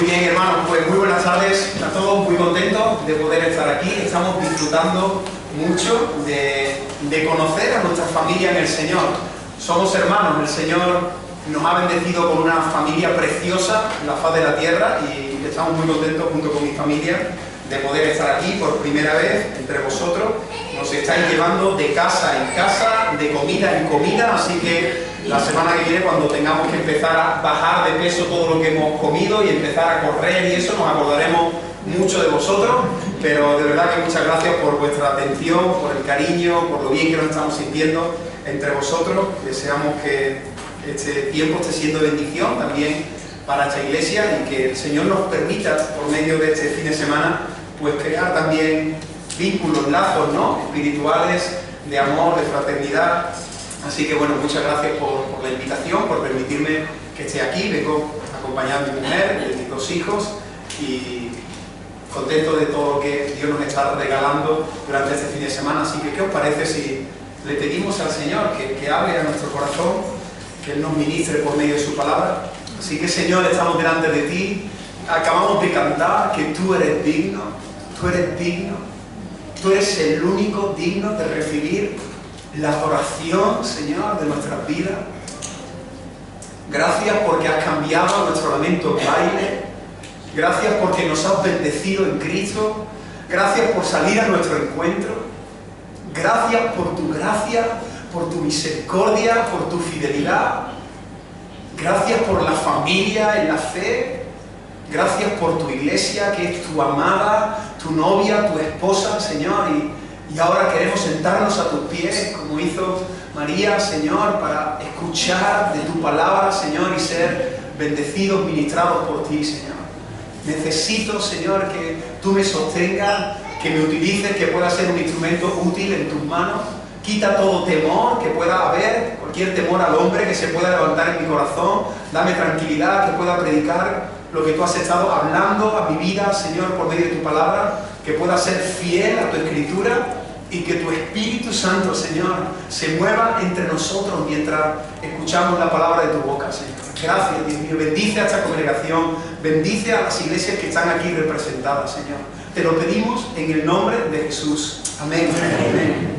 Muy bien, hermanos, pues muy buenas tardes a todos, muy contentos de poder estar aquí. Estamos disfrutando mucho de conocer a nuestra familia en el Señor. Somos hermanos, el Señor nos ha bendecido con una familia preciosa en la faz de la tierra y estamos muy contentos junto con mi familia de poder estar aquí por primera vez entre vosotros. Nos estáis llevando de casa en casa, de comida en comida, así que la semana que viene, cuando tengamos que empezar a bajar de peso todo lo que hemos comido y empezar a correr y eso, nos acordaremos mucho de vosotros, pero de verdad que muchas gracias por vuestra atención, por el cariño, por lo bien que nos estamos sintiendo entre vosotros. Deseamos que este tiempo esté siendo bendición también para esta iglesia y que el Señor nos permita, por medio de este fin de semana, pues crear también vínculos, lazos, ¿no?, espirituales, de amor, de fraternidad. Así que bueno, muchas gracias por la invitación, por permitirme que esté aquí. Vengo acompañado de mi mujer, de mis dos hijos y contento de todo lo que Dios nos está regalando durante este fin de semana. Así que, ¿qué os parece si le pedimos al Señor que hable a nuestro corazón, que Él nos ministre por medio de su palabra? Así que, Señor, estamos delante de ti. Acabamos de cantar que tú eres digno, tú eres digno, tú eres el único digno de recibir la adoración, Señor, de nuestras vidas. Gracias porque has cambiado nuestro lamento en baile. Gracias porque nos has bendecido en Cristo. Gracias por salir a nuestro encuentro. Gracias por tu gracia, por tu misericordia, por tu fidelidad. Gracias por la familia en la fe. Gracias por tu iglesia, que es tu amada, tu novia, tu esposa, Señor. Y ahora queremos sentarnos a tus pies, como hizo María, Señor, para escuchar de tu palabra, Señor, y ser bendecidos, ministrados por ti, Señor. Necesito, Señor, que tú me sostengas, que me utilices, que pueda ser un instrumento útil en tus manos. Quita todo temor que pueda haber, cualquier temor al hombre que se pueda levantar en mi corazón. Dame tranquilidad, que pueda predicar lo que tú has estado hablando a mi vida, Señor, por medio de tu palabra, que pueda ser fiel a tu escritura y que tu Espíritu Santo, Señor, se mueva entre nosotros mientras escuchamos la palabra de tu boca, Señor. Gracias, Dios mío. Bendice a esta congregación, bendice a las iglesias que están aquí representadas, Señor. Te lo pedimos en el nombre de Jesús. Amén. Amén.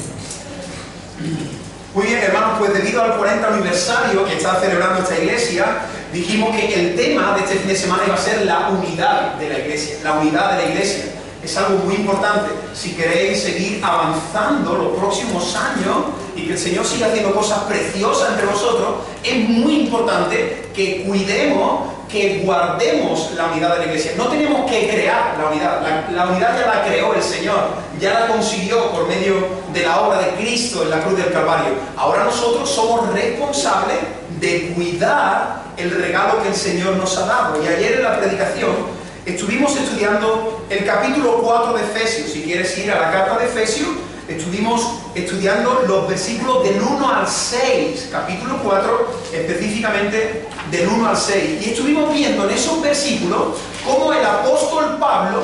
Muy bien, hermanos, pues debido al 40 aniversario que está celebrando esta iglesia, dijimos que el tema de este fin de semana iba a ser la unidad de la iglesia, la unidad de la iglesia. Es algo muy importante. Si queréis seguir avanzando los próximos años y que el Señor siga haciendo cosas preciosas entre vosotros, es muy importante que cuidemos, que guardemos la unidad de la iglesia. No tenemos que crear la unidad. La unidad ya la creó el Señor, ya la consiguió por medio de la obra de Cristo en la cruz del Calvario. Ahora nosotros somos responsables de cuidar el regalo que el Señor nos ha dado. Y ayer en la predicación estuvimos estudiando el capítulo 4 de Efesios. Si quieres ir a la carta de Efesios, estuvimos estudiando los versículos del 1 al 6, capítulo 4, específicamente del 1 al 6. Y estuvimos viendo en esos versículos cómo el apóstol Pablo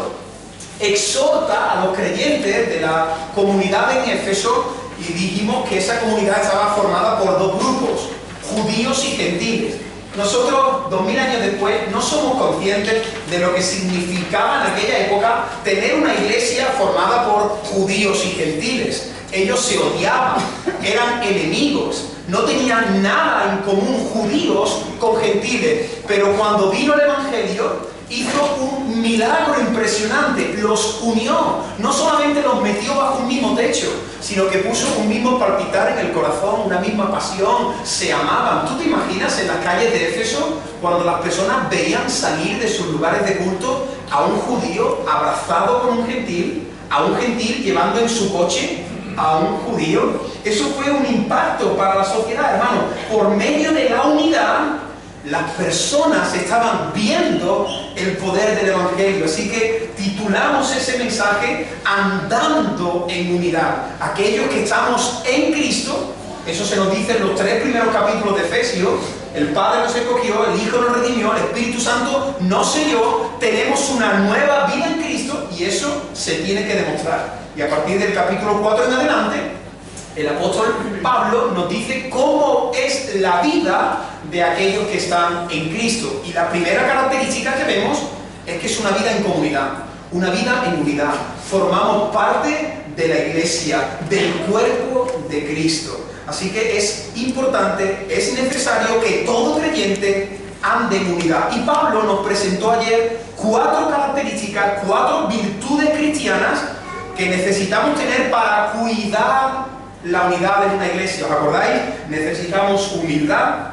exhorta a los creyentes de la comunidad en Éfeso, y dijimos que esa comunidad estaba formada por dos grupos, judíos y gentiles. Nosotros, 2000 años después, no somos conscientes de lo que significaba en aquella época tener una iglesia formada por judíos y gentiles. Ellos se odiaban, eran enemigos, no tenían nada en común judíos con gentiles. Pero cuando vino el Evangelio, hizo un milagro impresionante, los unió, no solamente los metió bajo un mismo techo, sino que puso un mismo palpitar en el corazón, una misma pasión, se amaban. ¿Tú te imaginas en las calles de Éfeso cuando las personas veían salir de sus lugares de culto a un judío abrazado con un gentil, a un gentil llevando en su coche a un judío? Eso fue un impacto para la sociedad, hermano. Por medio de la unidad, las personas estaban viendo el poder del Evangelio. Así que titulamos ese mensaje Andando en Unidad. Aquellos que estamos en Cristo, eso se nos dice en los 3 primeros capítulos de Efesios. El Padre nos escogió, el Hijo nos redimió, el Espíritu Santo nos selló. Tenemos una nueva vida en Cristo y eso se tiene que demostrar. Y a partir del capítulo 4 en adelante, el apóstol Pablo nos dice cómo es la vida de aquellos que están en Cristo. Y la primera característica que vemos es que es una vida en comunidad, una vida en unidad. Formamos parte de la iglesia, del cuerpo de Cristo. Así que es importante, es necesario que todo creyente ande en unidad. Y Pablo nos presentó ayer 4 características, 4 virtudes cristianas que necesitamos tener para cuidar la unidad en una iglesia. ¿Os acordáis? Necesitamos humildad,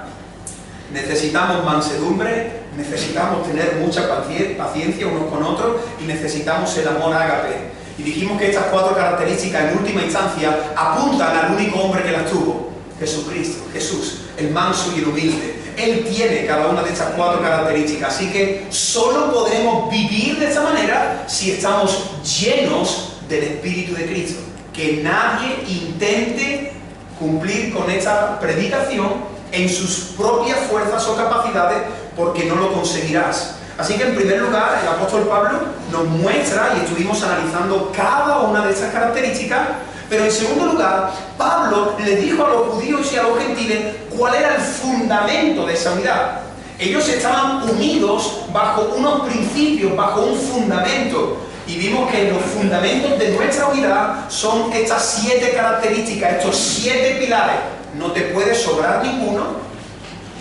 necesitamos mansedumbre, necesitamos tener mucha paciencia unos con otros y necesitamos el amor ágape. Y dijimos que estas 4 características en última instancia apuntan al único hombre que las tuvo, Jesucristo, Jesús, el manso y el humilde. Él tiene cada una de estas 4 características, así que solo podremos vivir de esta manera si estamos llenos del Espíritu de Cristo. Que nadie intente cumplir con esta predicación en sus propias fuerzas o capacidades, porque no lo conseguirás. Así que en primer lugar, el apóstol Pablo nos muestra, y estuvimos analizando cada una de estas características, pero en segundo lugar, Pablo le dijo a los judíos y a los gentiles cuál era el fundamento de esa unidad. Ellos estaban unidos bajo unos principios, bajo un fundamento. Y vimos que los fundamentos de nuestra unidad son estas 7 características, estos 7 pilares. No te puede sobrar ninguno,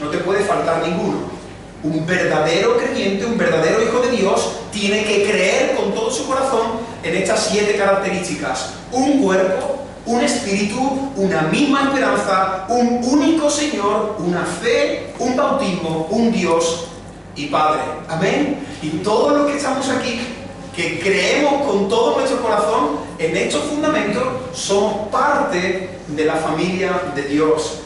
no te puede faltar ninguno. Un verdadero creyente, un verdadero hijo de Dios, tiene que creer con todo su corazón en estas 7 características. Un cuerpo, un espíritu, una misma esperanza, un único Señor, una fe, un bautismo, un Dios y Padre. Amén. Y todos los que estamos aquí, que creemos con todo nuestro corazón en estos fundamentos, somos parte de la familia de Dios.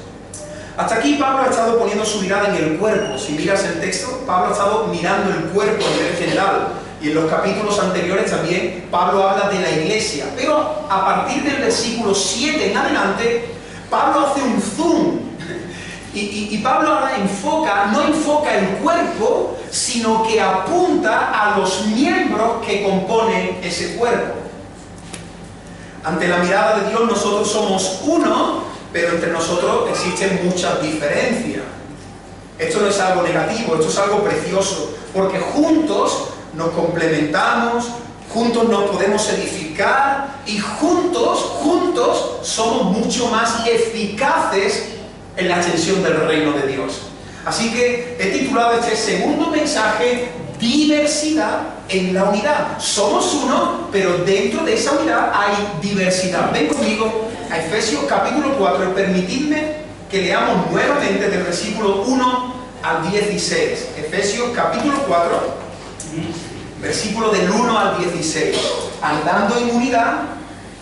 Hasta aquí Pablo ha estado poniendo su mirada en el cuerpo. Si miras el texto, Pablo ha estado mirando el cuerpo a nivel general. Y en los capítulos anteriores también Pablo habla de la iglesia. Pero a partir del versículo 7 en adelante, Pablo hace un zoom. Y Pablo ahora no enfoca el cuerpo, sino que apunta a los miembros que componen ese cuerpo. Ante la mirada de Dios nosotros somos uno, pero entre nosotros existen muchas diferencias. Esto no es algo negativo, esto es algo precioso, porque juntos nos complementamos, juntos nos podemos edificar y juntos somos mucho más eficaces en la extensión del reino de Dios. Así que he titulado este segundo mensaje diversidad en la unidad. Somos uno, pero dentro de esa unidad hay diversidad. Ven conmigo a Efesios capítulo 4, permitidme que leamos nuevamente del versículo 1 al 16. Efesios capítulo 4, versículo del 1 al 16. Andando en unidad,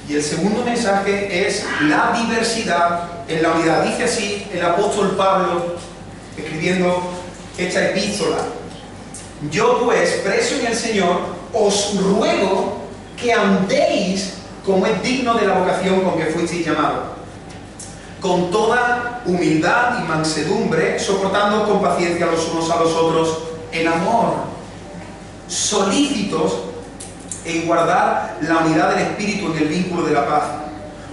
y el segundo mensaje es la diversidad en la unidad. Dice así el apóstol Pablo, escribiendo esta epístola: yo pues, preso en el Señor, os ruego que andéis como es digno de la vocación con que fuisteis llamados, con toda humildad y mansedumbre, soportando con paciencia los unos a los otros en amor, solícitos en guardar la unidad del Espíritu en el vínculo de la paz.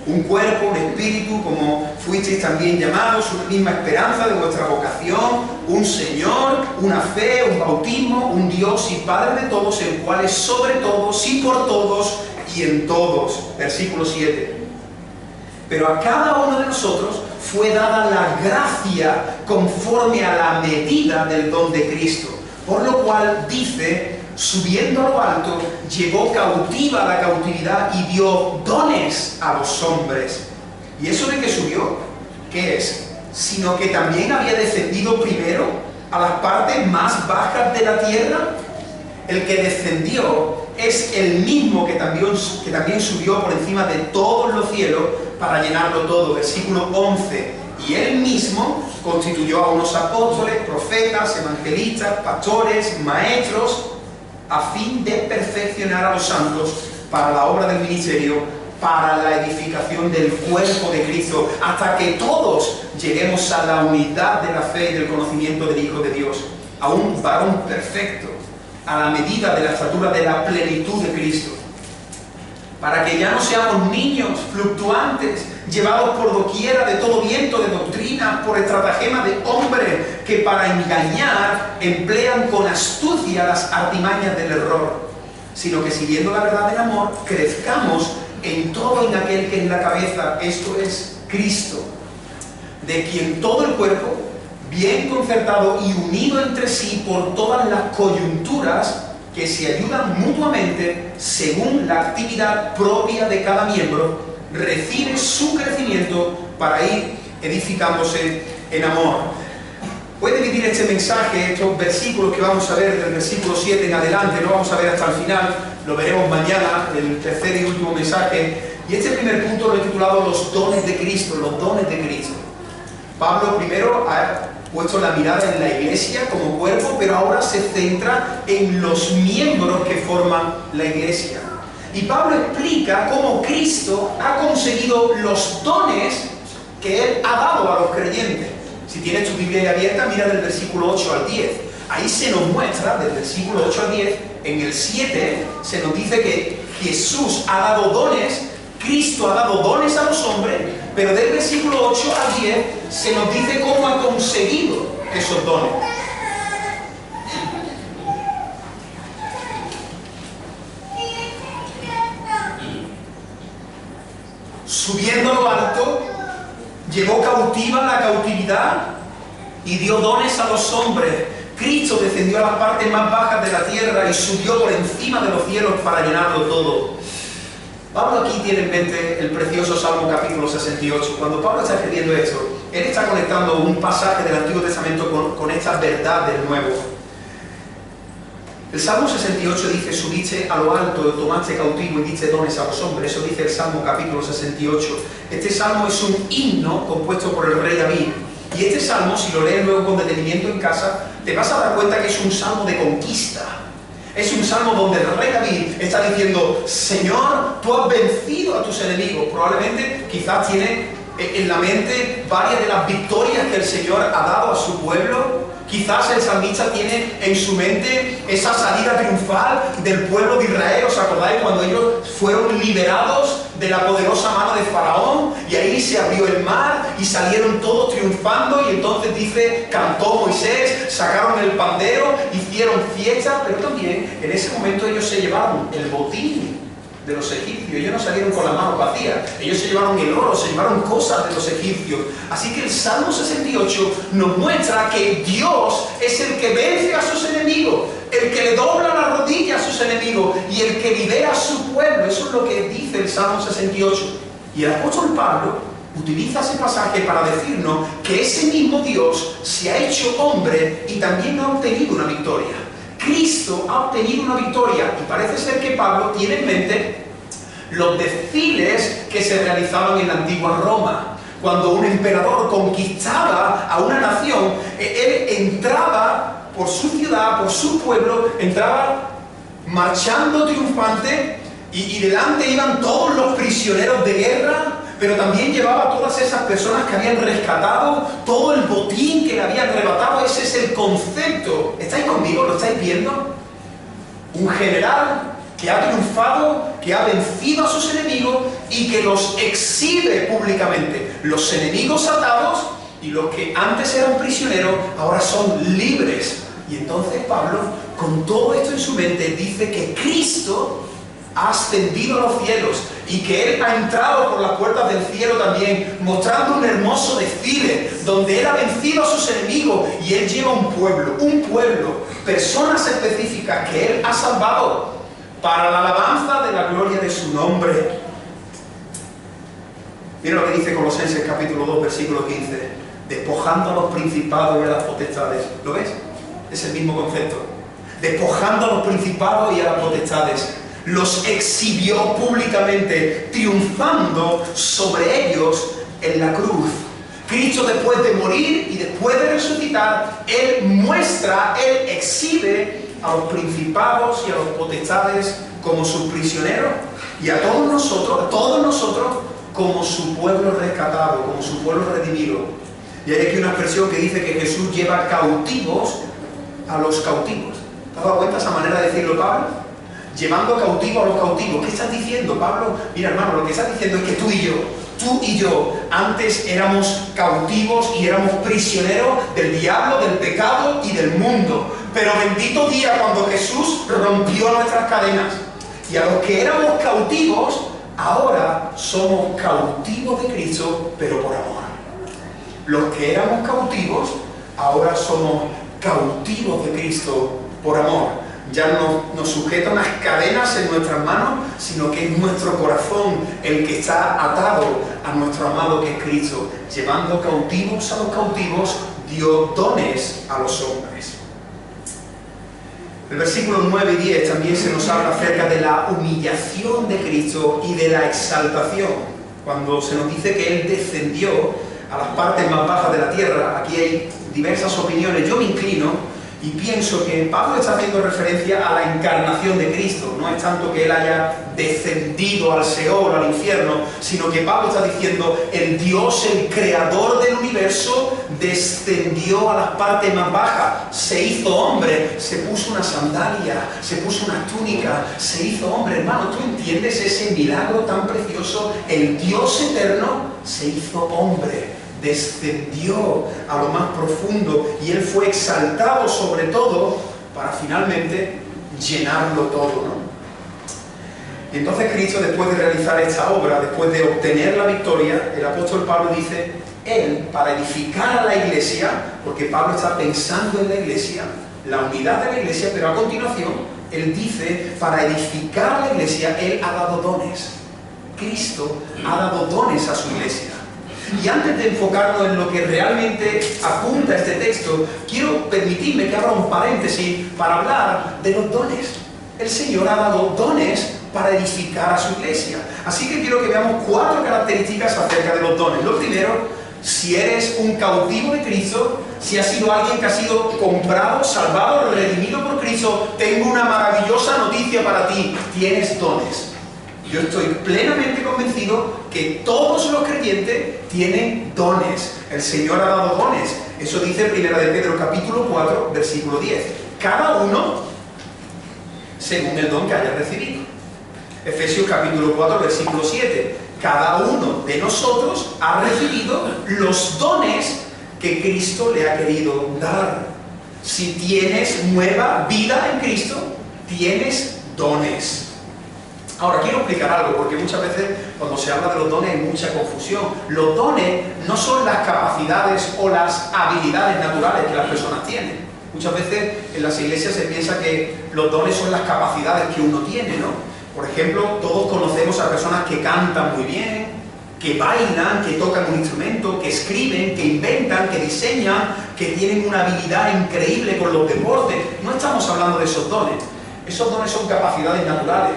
Un cuerpo, un espíritu, como fuisteis también llamados, una misma esperanza de vuestra vocación, un Señor, una fe, un bautismo, un Dios y Padre de todos, el cual es sobre todos y por todos y en todos. Versículo 7. Pero a cada uno de nosotros fue dada la gracia conforme a la medida del don de Cristo, por lo cual dice: subiendo a lo alto, llevó cautiva la cautividad y dio dones a los hombres. ¿Y eso de que subió? ¿Qué es? Sino que también había descendido primero a las partes más bajas de la tierra. El que descendió es el mismo que también subió por encima de todos los cielos para llenarlo todo. Versículo 11. Y él mismo constituyó a unos apóstoles, profetas, evangelistas, pastores, maestros, a fin de perfeccionar a los santos para la obra del ministerio, para la edificación del cuerpo de Cristo, hasta que todos lleguemos a la unidad de la fe y del conocimiento del Hijo de Dios, a un varón perfecto, a la medida de la estatura de la plenitud de Cristo, para que ya no seamos niños fluctuantes, llevados por doquiera de todo viento de doctrina, por estratagema de hombres que para engañar emplean con astucia las artimañas del error, sino que siguiendo la verdad del amor, crezcamos en todo en aquel que es la cabeza, esto es Cristo, de quien todo el cuerpo, bien concertado y unido entre sí por todas las coyunturas que se ayudan mutuamente según la actividad propia de cada miembro, recibe su crecimiento para ir edificándose en amor. Puede dividir este mensaje, estos versículos que vamos a ver del versículo 7 en adelante, lo vamos a ver hasta el final, lo veremos mañana, el tercer y último mensaje. Y este primer punto lo he titulado los dones de Cristo, los dones de Cristo. Pablo primero ha puesto la mirada en la iglesia como cuerpo, pero ahora se centra en los miembros que forman la iglesia. Y Pablo explica cómo Cristo ha conseguido los dones que Él ha dado a los creyentes. Si tienes tu Biblia abierta, mira del versículo 8 al 10. Ahí se nos muestra, del versículo 8 al 10, en el 7, se nos dice que Jesús ha dado dones, Cristo ha dado dones a los hombres, pero del versículo 8 al 10 se nos dice cómo ha conseguido esos dones. Subiendo a lo alto, llevó cautiva la cautividad y dio dones a los hombres. Cristo descendió a las partes más bajas de la tierra y subió por encima de los cielos para llenarlo todo. Pablo aquí tiene en mente el precioso Salmo capítulo 68. Cuando Pablo está escribiendo esto, él está conectando un pasaje del Antiguo Testamento con esta verdad del Nuevo. El Salmo 68 dice, subiste a lo alto, tomaste cautivo y diste dones a los hombres. Eso dice el Salmo capítulo 68. Este salmo es un himno compuesto por el rey David. Y este salmo, si lo lees luego con detenimiento en casa, te vas a dar cuenta que es un salmo de conquista. Es un salmo donde el rey David está diciendo, Señor, tú has vencido a tus enemigos. Probablemente, quizás tiene en la mente varias de las victorias que el Señor ha dado a su pueblo. Quizás el salmista tiene en su mente esa salida triunfal del pueblo de Israel. ¿Os acordáis cuando ellos fueron liberados de la poderosa mano de Faraón? Y ahí se abrió el mar y salieron todos triunfando. Y entonces dice, cantó Moisés, sacaron el pandero, hicieron fiesta. Pero también en ese momento ellos se llevaron el botín de los egipcios. Ellos no salieron con las manos vacías. Ellos se llevaron el oro, se llevaron cosas de los egipcios. Así que el Salmo 68 nos muestra que Dios es el que vence a sus enemigos, el que le dobla la rodilla a sus enemigos y el que lidera a su pueblo. Eso es lo que dice el Salmo 68. Y el apóstol Pablo utiliza ese pasaje para decirnos que ese mismo Dios se ha hecho hombre y también ha obtenido una victoria. Cristo ha obtenido una victoria y parece ser que Pablo tiene en mente los desfiles que se realizaban en la antigua Roma. Cuando un emperador conquistaba a una nación, él entraba por su ciudad, por su pueblo, entraba marchando triunfante y delante iban todos los prisioneros de guerra, pero también llevaba a todas esas personas que habían rescatado, todo el botín que le habían arrebatado. Ese es el concepto. ¿Estáis conmigo? ¿Lo estáis viendo? Un general que ha triunfado, que ha vencido a sus enemigos y que los exhibe públicamente. Los enemigos atados y los que antes eran prisioneros ahora son libres. Y entonces Pablo, con todo esto en su mente, dice que Cristo ha ascendido a los cielos y que Él ha entrado por las puertas del cielo también, mostrando un hermoso desfile donde Él ha vencido a sus enemigos y Él lleva un pueblo, personas específicas que Él ha salvado para la alabanza de la gloria de su nombre. Mira lo que dice Colosenses capítulo 2 versículo 15, despojando a los principados y a las potestades. ¿Lo ves? Es el mismo concepto. Despojando a los principados y a las potestades, los exhibió públicamente, triunfando sobre ellos en la cruz. Cristo, después de morir y después de resucitar, Él muestra, Él exhibe a los principados y a los potestades como sus prisioneros y a todos nosotros como su pueblo rescatado, como su pueblo redimido. Y hay aquí una expresión que dice que Jesús lleva cautivos a los cautivos. ¿Te has dado cuenta esa manera de decirlo, Pablo? llevando cautivo a los cautivos. ¿Qué estás diciendo, Pablo? Mira, hermano, lo que estás diciendo es que tú y yo, antes éramos cautivos y éramos prisioneros del diablo, del pecado y del mundo. Pero bendito día cuando Jesús rompió nuestras cadenas. Y a los que éramos cautivos, ahora somos cautivos de Cristo, pero por amor. Los que éramos cautivos, ahora somos cautivos de Cristo por amor. Ya no nos sujeta unas cadenas en nuestras manos, sino que es nuestro corazón el que está atado a nuestro amado que es Cristo. Llevando cautivos a los cautivos, dio dones a los hombres. El versículo 9 y 10 también se nos habla acerca de la humillación de Cristo y de la exaltación. Cuando se nos dice que Él descendió a las partes más bajas de la tierra, aquí hay diversas opiniones. Yo me inclino y pienso que Pablo está haciendo referencia a la encarnación de Cristo. No es tanto que Él haya descendido al Seol, al infierno, sino que Pablo está diciendo, el Dios, el creador del universo, descendió a las partes más bajas, se hizo hombre, se puso una sandalia, se puso una túnica, se hizo hombre. Hermano, ¿tú entiendes ese milagro tan precioso? El Dios eterno se hizo hombre, descendió a lo más profundo y Él fue exaltado sobre todo para finalmente llenarlo todo, ¿no? Y entonces Cristo, después de realizar esta obra, después de obtener la victoria, el apóstol Pablo dice, Él, para edificar a la iglesia, porque Pablo está pensando en la iglesia, la unidad de la iglesia, pero a continuación, Él dice, para edificar a la iglesia, Él ha dado dones. Cristo ha dado dones a su iglesia. Y antes de enfocarnos en lo que realmente apunta este texto, quiero permitirme que abra un paréntesis para hablar de los dones. El Señor ha dado dones para edificar a su iglesia. Así que quiero que veamos 4 características acerca de los dones. Lo primero, si eres un cautivo de Cristo, si has sido alguien que ha sido comprado, salvado, redimido por Cristo, tengo una maravillosa noticia para ti, tienes dones. Yo estoy plenamente convencido que todos los creyentes tienen dones. El Señor ha dado dones. Eso dice 1 de Pedro capítulo 4, versículo 10. Cada uno según el don que haya recibido. Efesios capítulo 4, versículo 7. Cada uno de nosotros ha recibido los dones que Cristo le ha querido dar. Si tienes nueva vida en Cristo, tienes dones. Ahora, quiero explicar algo, porque muchas veces cuando se habla de los dones hay mucha confusión. Los dones no son las capacidades o las habilidades naturales que las personas tienen. Muchas veces en las iglesias se piensa que los dones son las capacidades que uno tiene, ¿no? Por ejemplo, todos conocemos a personas que cantan muy bien, que bailan, que tocan un instrumento, que escriben, que inventan, que diseñan, que tienen una habilidad increíble con los deportes. No estamos hablando de esos dones. Esos dones son capacidades naturales.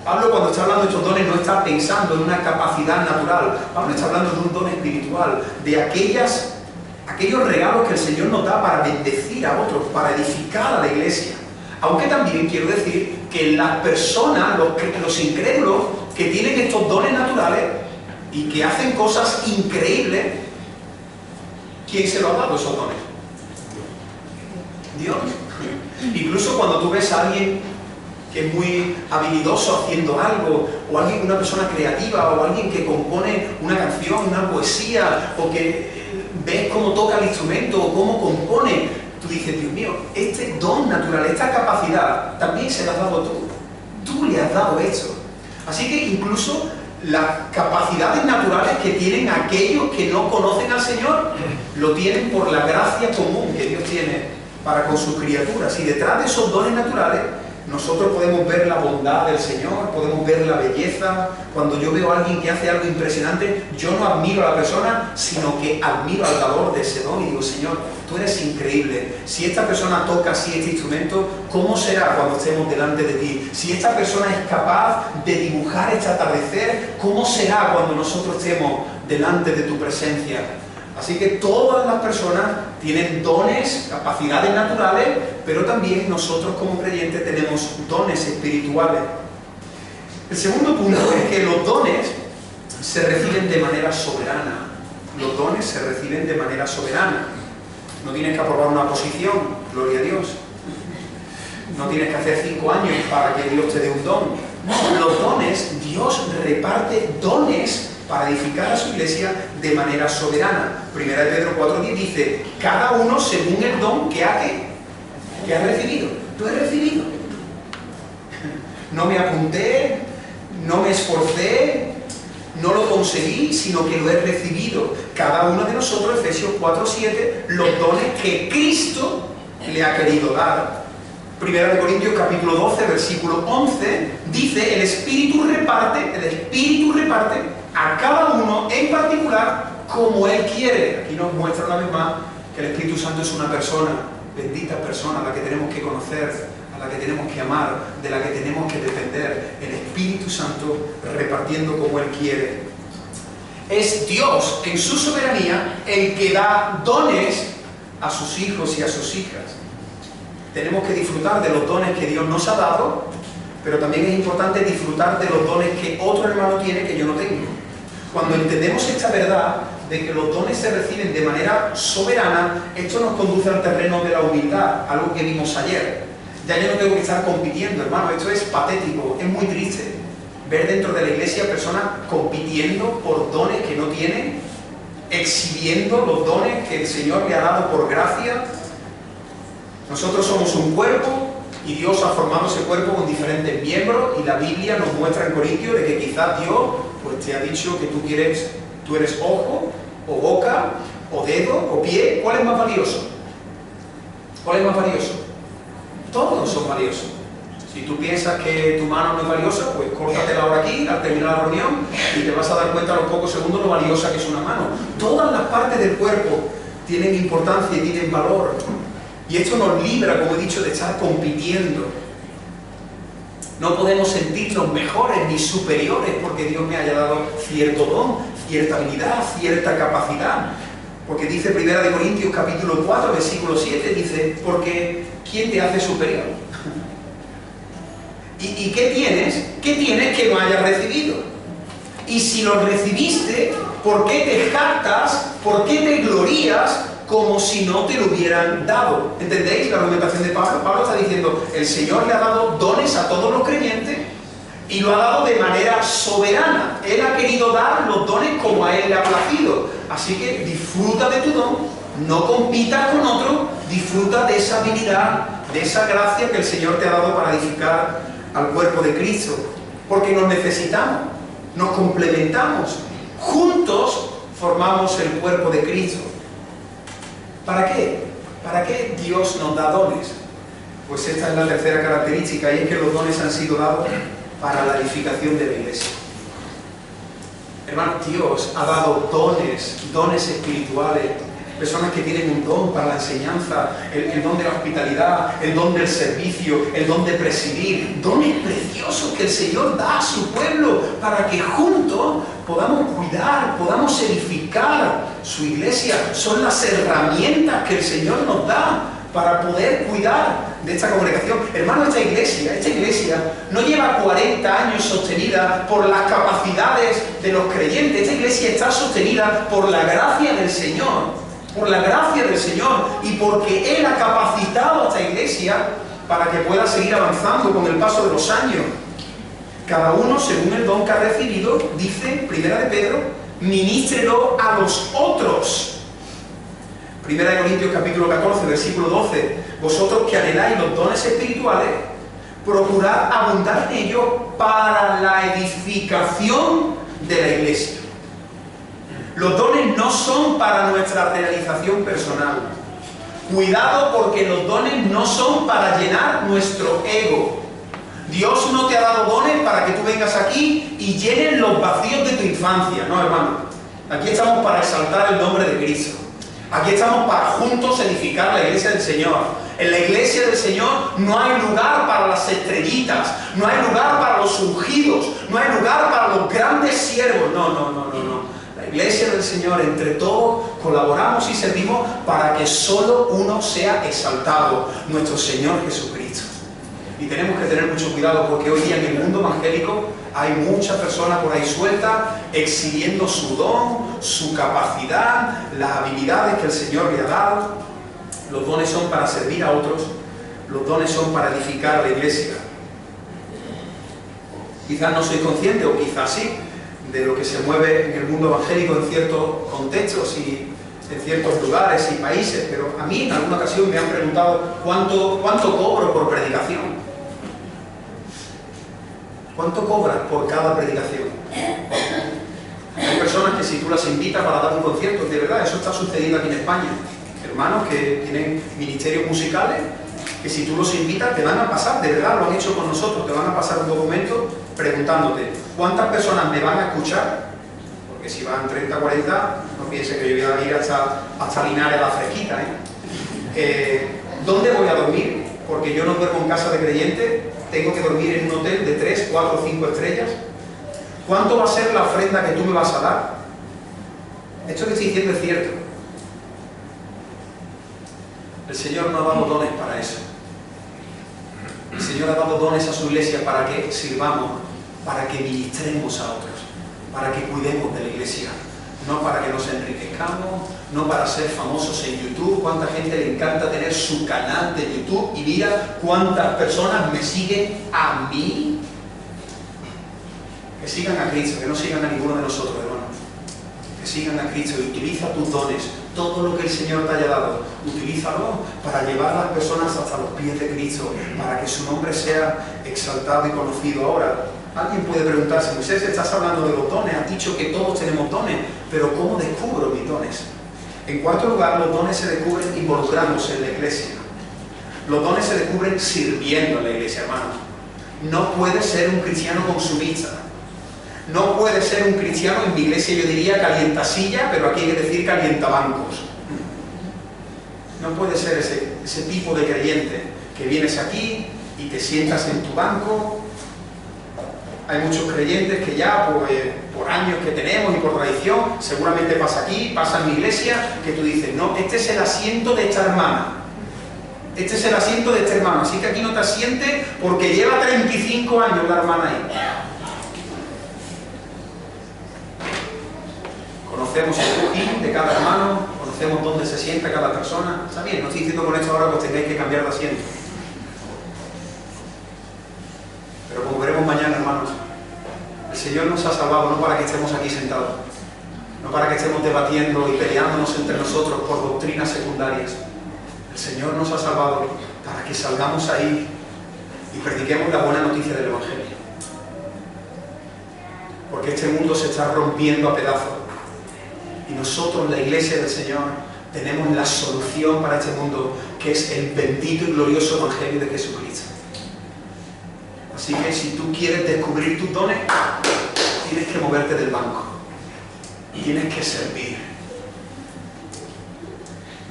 Pablo, cuando está hablando de estos dones, no está pensando en una capacidad natural. Pablo está hablando de un don espiritual, de aquellos regalos que el Señor nos da para bendecir a otros, para edificar a la iglesia. Aunque también quiero decir que las personas, los incrédulos que tienen estos dones naturales y que hacen cosas increíbles, ¿quién se lo ha dado esos dones? Dios. Incluso cuando tú ves a alguien que es muy habilidoso haciendo algo, o una persona creativa, o alguien que compone una canción, una poesía, o que ves cómo toca el instrumento, o cómo compone, tú dices, Dios mío, este don natural, esta capacidad, también se la has dado tú. Tú le has dado eso. Así que incluso las capacidades naturales que tienen aquellos que no conocen al Señor, lo tienen por la gracia común que Dios tiene para con sus criaturas. Y detrás de esos dones naturales, nosotros podemos ver la bondad del Señor, podemos ver la belleza. Cuando yo veo a alguien que hace algo impresionante, yo no admiro a la persona, sino que admiro al dador de ese don y digo, Señor, tú eres increíble. Si esta persona toca así este instrumento, ¿cómo será cuando estemos delante de ti? Si esta persona es capaz de dibujar este atardecer, ¿cómo será cuando nosotros estemos delante de tu presencia? Así que todas las personas tienen dones, capacidades naturales, pero también nosotros como creyentes tenemos dones espirituales. El segundo punto es que los dones se reciben de manera soberana. Los dones se reciben de manera soberana. No tienes que aprobar una posición, gloria a Dios. No tienes que hacer 5 años para que Dios te dé un don. No, los dones, Dios reparte dones para edificar a su iglesia de manera soberana. Primera de Pedro 4:10 dice, cada uno según el don que ha recibido. Tú has recibido. No me apunté, no me esforcé, no lo conseguí, sino que lo he recibido. Cada uno de nosotros, Efesios 4:7, los dones que Cristo le ha querido dar. Primera de Corintios capítulo 12, versículo 11, dice, el Espíritu reparte a cada uno en particular como Él quiere. Aquí nos muestra una vez más que el Espíritu Santo es una persona, bendita persona, a la que tenemos que conocer, a la que tenemos que amar, de la que tenemos que depender. El Espíritu Santo repartiendo como Él quiere. Es Dios, en su soberanía, el que da dones a sus hijos y a sus hijas. Tenemos que disfrutar de los dones que Dios nos ha dado, pero también es importante disfrutar de los dones que otro hermano tiene que yo no tengo. Cuando entendemos esta verdad de que los dones se reciben de manera soberana, esto nos conduce al terreno de la humildad, algo que vimos ayer. Ya yo no tengo que estar compitiendo, hermano, esto es patético, es muy triste. Ver dentro de la iglesia personas compitiendo por dones que no tienen, exhibiendo los dones que el Señor le ha dado por gracia. Nosotros somos un cuerpo y Dios ha formado ese cuerpo con diferentes miembros y la Biblia nos muestra en Corintios de que quizás Dios pues, te ha dicho que tú eres ojo, o boca, o dedo, o pie. ¿Cuál es más valioso? ¿Cuál es más valioso? Todos son valiosos. Si tú piensas que tu mano no es valiosa, pues córtatela ahora aquí, al terminar la reunión, y te vas a dar cuenta a los pocos segundos lo valiosa que es una mano. Todas las partes del cuerpo tienen importancia y tienen valor. Y esto nos libra, como he dicho, de estar compitiendo. No podemos sentirnos mejores ni superiores porque Dios me haya dado cierto don, cierta habilidad, cierta capacidad. Porque dice 1 Corintios capítulo 4, versículo 7, dice, porque ¿quién te hace superior? ¿Y qué tienes? ¿Qué tienes que no hayas recibido? Y si lo recibiste, ¿por qué te jactas? ¿Por qué te glorías como si no te lo hubieran dado? ¿Entendéis la argumentación de Pablo? Pablo está diciendo, el Señor le ha dado dones a todos los creyentes y lo ha dado de manera soberana. Él ha querido dar los dones como a Él le ha placido. Así que disfruta de tu don, no compitas con otro, disfruta de esa habilidad, de esa gracia que el Señor te ha dado para edificar al cuerpo de Cristo. Porque nos necesitamos, nos complementamos, juntos formamos el cuerpo de Cristo. ¿Para qué? ¿Para qué Dios nos da dones? Pues esta es la tercera característica, y es que los dones han sido dados para la edificación de la iglesia. Hermano, Dios ha dado dones espirituales, personas que tienen un don para la enseñanza, el don de la hospitalidad, el don del servicio, el don de presidir, dones preciosos que el Señor da a su pueblo para que juntos podamos cuidar, podamos edificar su iglesia. Son las herramientas que el Señor nos da para poder cuidar de esta congregación. Hermano, esta iglesia no lleva 40 años sostenida por las capacidades de los creyentes. Esta iglesia está sostenida por la gracia del Señor. Por la gracia del Señor y porque Él ha capacitado a esta iglesia para que pueda seguir avanzando con el paso de los años. Cada uno, según el don que ha recibido, dice, Primera de Pedro, ministrelo a los otros. Primera de Corintios capítulo 14, versículo 12. Vosotros que anheláis los dones espirituales, procurad abundar en ellos para la edificación de la iglesia. Los dones no son para nuestra realización personal. Cuidado, porque los dones no son para llenar nuestro ego. Dios no te ha dado dones para que tú vengas aquí y llenes los vacíos de tu infancia. No, hermano. Aquí estamos para exaltar el nombre de Cristo. Aquí estamos para juntos edificar la iglesia del Señor. En la iglesia del Señor no hay lugar para las estrellitas, no hay lugar para los ungidos, no hay lugar para los grandes siervos. No. La iglesia del Señor, entre todos, colaboramos y servimos para que solo uno sea exaltado, nuestro Señor Jesucristo. Y tenemos que tener mucho cuidado porque hoy día en el mundo evangélico hay muchas personas por ahí sueltas exhibiendo su don, su capacidad, las habilidades que el Señor le ha dado. Los dones son para servir a otros, Los dones son para edificar la iglesia. Quizás no soy consciente, o quizás sí, de lo que se mueve en el mundo evangélico en ciertos contextos y en ciertos lugares y países, pero a mí en alguna ocasión me han preguntado cuánto cobro por predicación. ¿Cuánto cobras por cada predicación? Hay personas que si tú las invitas para dar un concierto, de verdad, eso está sucediendo aquí en España. Hermanos que tienen ministerios musicales, que si tú los invitas te van a pasar, de verdad, lo han hecho con nosotros, te van a pasar un documento preguntándote ¿cuántas personas me van a escuchar? Porque si van 30, 40, no piense que yo voy a ir hasta Linares a la fresquita, ¿dónde voy a dormir? Porque yo no duermo en casa de creyentes, tengo que dormir en un hotel de 3, 4, 5 estrellas. ¿Cuánto va a ser la ofrenda que tú me vas a dar? Esto que estoy diciendo es cierto. El Señor no ha dado dones para eso. El Señor ha dado dones a su iglesia para que sirvamos, para que ministremos a otros, para que cuidemos de la iglesia, no para que nos enriquezcamos, no para ser famosos en YouTube. ¿Cuánta gente le encanta tener su canal de YouTube? Y mira cuántas personas me siguen a mí. Que sigan a Cristo, que no sigan a ninguno de nosotros, hermanos. Que sigan a Cristo y utiliza tus dones. Todo lo que el Señor te haya dado, utilízalo para llevar a las personas hasta los pies de Cristo, para que su nombre sea exaltado y conocido. Ahora, alguien puede preguntarse, Moisés, estás hablando de los dones, has dicho que todos tenemos dones, pero ¿cómo descubro mis dones? En cuarto lugar, los dones se descubren involucrándose en la iglesia. Los dones se descubren sirviendo en la iglesia, hermanos. No puedes ser un cristiano consumista. No puede ser un cristiano, en mi iglesia yo diría calientasilla, pero aquí hay que decir calientabancos. No puede ser ese tipo de creyente que vienes aquí y te sientas en tu banco. Hay muchos creyentes que ya por años que tenemos y por tradición, seguramente pasa aquí, pasa en mi iglesia, que tú dices, no, este es el asiento de esta hermana. Este es el asiento de este hermano, así que aquí no te asientes porque lleva 35 años la hermana ahí. Conocemos el cojín de cada hermano, conocemos dónde se sienta cada persona. Está bien, no estoy diciendo con esto ahora que os tengáis que cambiar de asiento. Pero como veremos mañana, hermanos, el Señor nos ha salvado no para que estemos aquí sentados, no para que estemos debatiendo y peleándonos entre nosotros por doctrinas secundarias. El Señor nos ha salvado para que salgamos ahí y prediquemos la buena noticia del Evangelio. Porque este mundo se está rompiendo a pedazos. Y nosotros, la iglesia del Señor, tenemos la solución para este mundo, que es el bendito y glorioso Evangelio de Jesucristo. Así que si tú quieres descubrir tus dones, tienes que moverte del banco. Tienes que servir.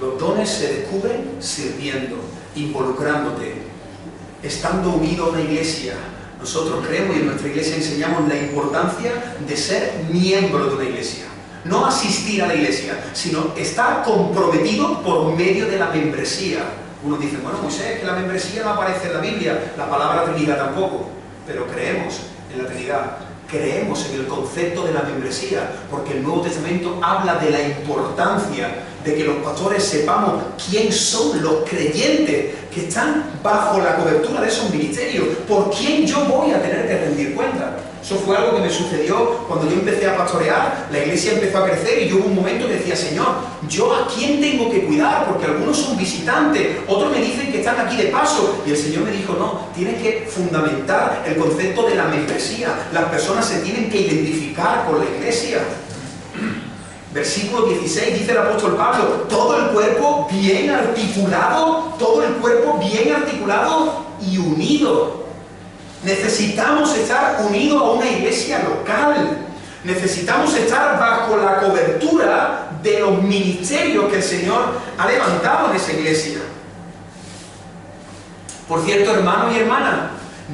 Los dones se descubren sirviendo, involucrándote, estando unido a una iglesia. Nosotros creemos y en nuestra iglesia enseñamos la importancia de ser miembro de una iglesia. No asistir a la iglesia, sino estar comprometido por medio de la membresía. Uno dice, bueno, Moisés, que la membresía no aparece en la Biblia, la palabra Trinidad tampoco, pero creemos en la Trinidad, creemos en el concepto de la membresía, porque el Nuevo Testamento habla de la importancia de que los pastores sepamos quién son los creyentes que están bajo la cobertura de esos ministerios, por quién yo voy a tener que rendir cuenta. Eso fue algo que me sucedió cuando yo empecé a pastorear, la iglesia empezó a crecer y yo hubo un momento que decía, Señor, ¿yo a quién tengo que cuidar? Porque algunos son visitantes, otros me dicen que están aquí de paso. Y el Señor me dijo, no, tienes que fundamentar el concepto de la membresía. Las personas se tienen que identificar con la iglesia. Versículo 16 dice el apóstol Pablo, todo el cuerpo bien articulado, todo el cuerpo bien articulado y unido. Necesitamos estar unidos a una iglesia local. Necesitamos estar bajo la cobertura de los ministerios que el Señor ha levantado en esa iglesia. Por cierto, hermano y hermana,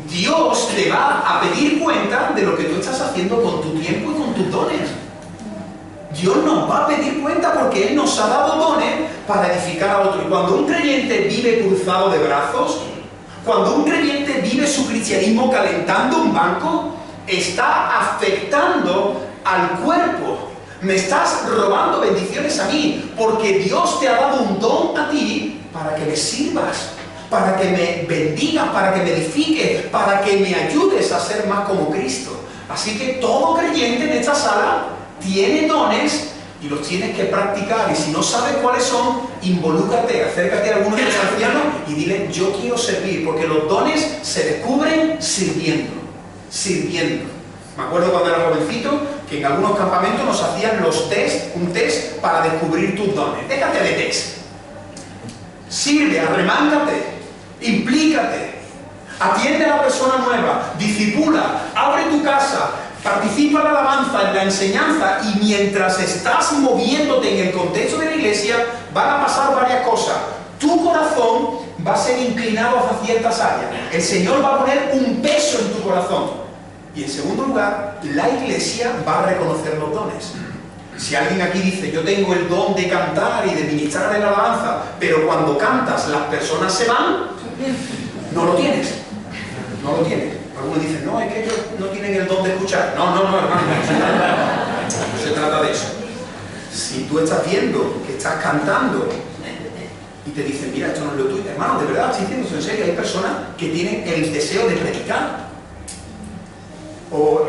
Dios te va a pedir cuenta de lo que tú estás haciendo con tu tiempo y con tus dones. Dios nos va a pedir cuenta porque Él nos ha dado dones para edificar a otros. Y cuando un creyente vive cruzado de brazos, cuando un creyente vive su cristianismo calentando un banco, está afectando al cuerpo. Me estás robando bendiciones a mí, porque Dios te ha dado un don a ti para que le sirvas, para que me bendigas, para que me edifiques, para que me ayudes a ser más como Cristo. Así que todo creyente en esta sala tiene dones y los tienes que practicar. Y si no sabes cuáles son, involúcrate, acércate a alguno de los ancianos y dile, yo quiero servir, porque los dones se descubren sirviendo. Me acuerdo cuando era jovencito que en algunos campamentos nos hacían un test para descubrir tus dones. Déjate de test. Sirve, arremángate, implícate, atiende a la persona nueva, discipula, abre tu casa, participa en la alabanza, en la enseñanza, y mientras estás moviéndote en el contexto de la iglesia, van a pasar varias cosas. Tu corazón va a ser inclinado hacia ciertas áreas. El Señor va a poner un peso en tu corazón. Y en segundo lugar, la iglesia va a reconocer los dones. Si alguien aquí dice, yo tengo el don de cantar y de ministrar en la alabanza, pero cuando cantas las personas se van, no lo tienes. No lo tienes. Algunos dicen, no, es que ellos no tienen el don de escuchar. No, hermano, no se trata de eso. Si tú estás viendo que estás cantando y te dicen, mira, esto no es lo tuyo, hermano, de verdad, estoy diciendo en serio, hay personas que tienen el deseo de predicar. O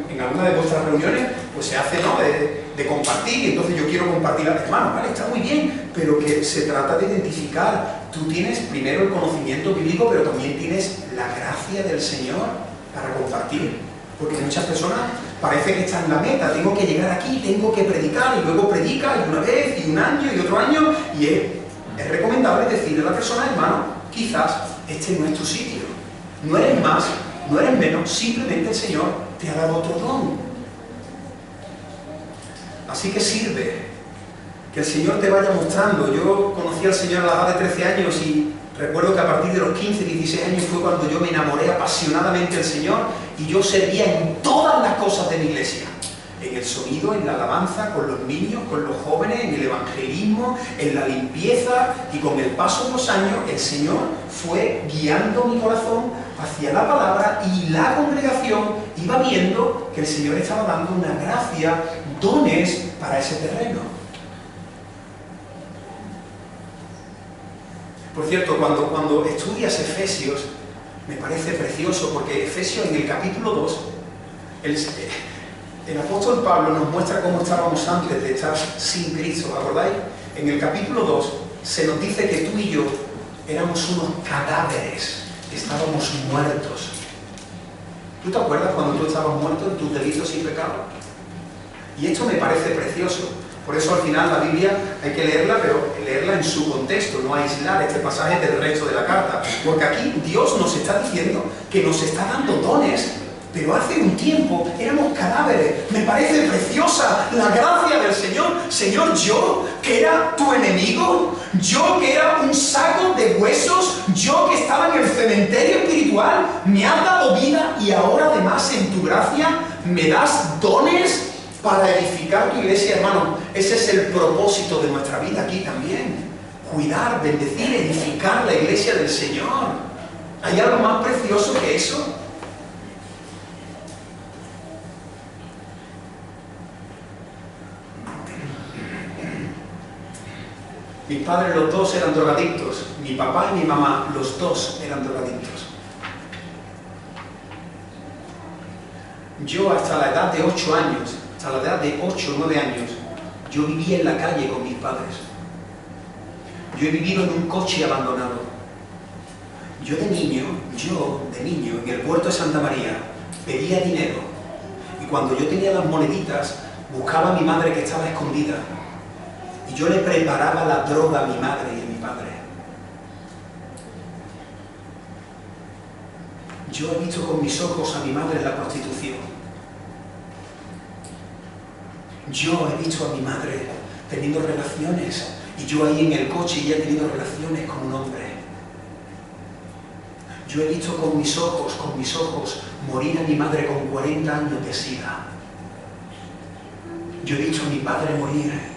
en alguna de vuestras reuniones, pues se hace, ¿no?, de compartir, y entonces yo quiero compartir a mis hermanos, vale, está muy bien, pero que se trata de identificar. Tú tienes primero el conocimiento bíblico, pero también tienes la gracia del Señor para compartir, porque muchas personas parece que están en la meta, tengo que llegar aquí, tengo que predicar, y luego predica, y una vez, y un año, y otro año, y es recomendable decirle a la persona, hermano, quizás este no es tu sitio, no eres más, no eres menos, simplemente el Señor te ha dado otro don. Así que sirve, que el Señor te vaya mostrando. Yo conocí al Señor a la edad de 13 años y recuerdo que a partir de los 15, 16 años fue cuando yo me enamoré apasionadamente del Señor, y yo servía en todas las cosas de mi iglesia. En el sonido, en la alabanza, con los niños, con los jóvenes, en el evangelismo, en la limpieza, y con el paso de los años el Señor fue guiando mi corazón hacia la palabra, y la congregación iba viendo que el Señor estaba dando una gracia, dones para ese terreno. Por cierto, cuando estudias Efesios, me parece precioso, porque Efesios en el capítulo 2, el apóstol Pablo nos muestra cómo estábamos antes de estar sin Cristo, ¿acordáis? En el capítulo 2 se nos dice que tú y yo éramos unos cadáveres, estábamos muertos. ¿Tú te acuerdas cuando tú estabas muerto en tus delitos y pecados? Y esto me parece precioso. Por eso al final la Biblia hay que leerla, pero leerla en su contexto, no aislar este pasaje del resto de la carta. Porque aquí Dios nos está diciendo que nos está dando dones, pero hace un tiempo éramos cadáveres. Me parece preciosa la gracia del Señor. Señor, yo que era tu enemigo, yo que era un saco de huesos, yo que estaba en el cementerio espiritual, me has dado vida, y ahora además en tu gracia me das dones para edificar tu iglesia, hermano. Ese es el propósito de nuestra vida aquí también. Cuidar, bendecir, edificar la iglesia del Señor. ¿Hay algo más precioso que eso? Mis padres los dos eran drogadictos. Mi papá y mi mamá, los dos eran drogadictos. Yo hasta la edad de 8 años, hasta la edad de 8 o 9 años, yo vivía en la calle con mis padres. Yo he vivido en un coche abandonado. Yo de niño, en el puerto de Santa María, pedía dinero. Y cuando yo tenía las moneditas, buscaba a mi madre que estaba escondida. Y yo le preparaba la droga a mi madre y a mi padre. Yo he visto con mis ojos a mi madre en la prostitución. Yo he visto a mi madre teniendo relaciones, y yo ahí en el coche, y ella teniendo relaciones con un hombre. Yo he visto con mis ojos, morir a mi madre con 40 años de sida. Yo he visto a mi padre morir.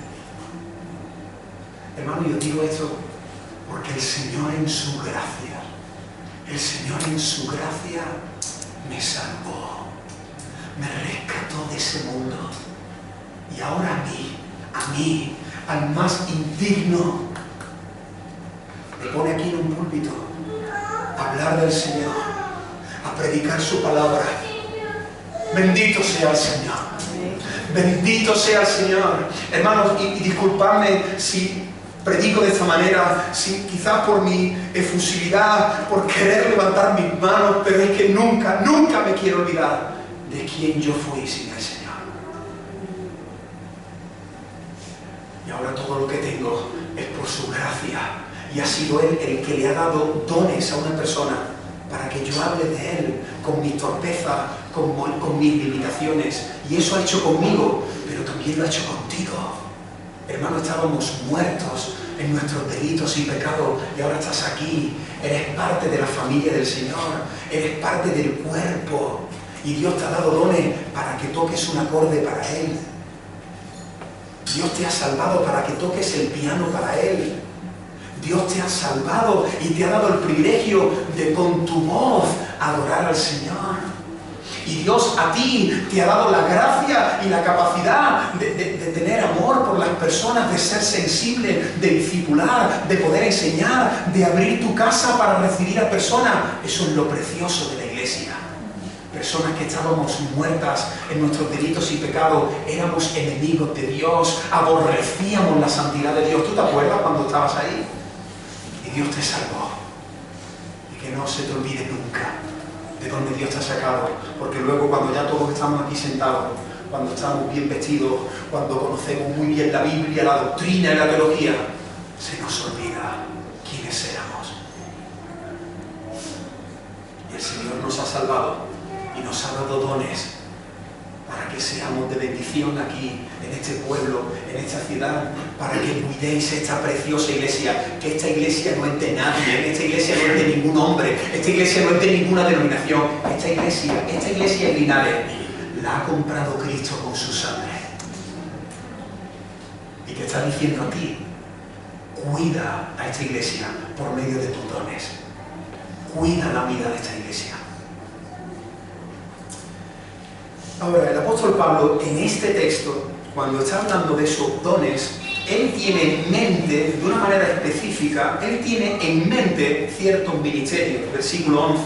Hermano, yo digo esto porque el Señor en su gracia me salvó, me rescató de ese mundo. Y ahora a mí, al más indigno de pone aquí en un púlpito a hablar del Señor, a predicar su palabra. Bendito sea el Señor. Bendito sea el Señor. Hermanos, y disculpadme si predico de esta manera, si quizás por mi efusividad, por querer levantar mis manos, pero es que nunca me quiero olvidar de quién yo fui sin el Señor. Y ahora todo lo que tengo es por su gracia. Y ha sido Él el que le ha dado dones a una persona para que yo hable de Él con mi torpeza, con mis limitaciones. Y eso ha hecho conmigo, pero también lo ha hecho contigo. Hermano, estábamos muertos en nuestros delitos y pecados y ahora estás aquí. Eres parte de la familia del Señor. Eres parte del cuerpo. Y Dios te ha dado dones para que toques un acorde para Él. Dios te ha salvado para que toques el piano para Él. Dios te ha salvado y te ha dado el privilegio de con tu voz adorar al Señor. Y Dios a ti te ha dado la gracia y la capacidad de tener amor por las personas, de ser sensible, de discipular, de poder enseñar, de abrir tu casa para recibir a personas. Eso es lo precioso de la iglesia. Personas que estábamos muertas en nuestros delitos y pecados, éramos enemigos de Dios, aborrecíamos la santidad de Dios. ¿Tú te acuerdas cuando estabas ahí? Y Dios te salvó. Y que no se te olvide nunca de dónde Dios te ha sacado, porque luego cuando ya todos estamos aquí sentados, cuando estamos bien vestidos, cuando conocemos muy bien la Biblia, la doctrina y la teología, se nos olvida quiénes éramos. Y el Señor nos ha salvado y nos ha dado dones para que seamos de bendición aquí, en este pueblo, en esta ciudad, para que cuidéis esta preciosa iglesia, que esta iglesia no es de nadie, esta iglesia no es de ningún hombre, esta iglesia no es de ninguna denominación, esta iglesia en Linares, la ha comprado Cristo con su sangre. Y te está diciendo a ti, cuida a esta iglesia por medio de tus dones, cuida la vida de esta iglesia. Ahora, el apóstol Pablo, en este texto, cuando está hablando de esos dones, él tiene en mente, de una manera específica, él tiene en mente ciertos ministerios. Versículo 11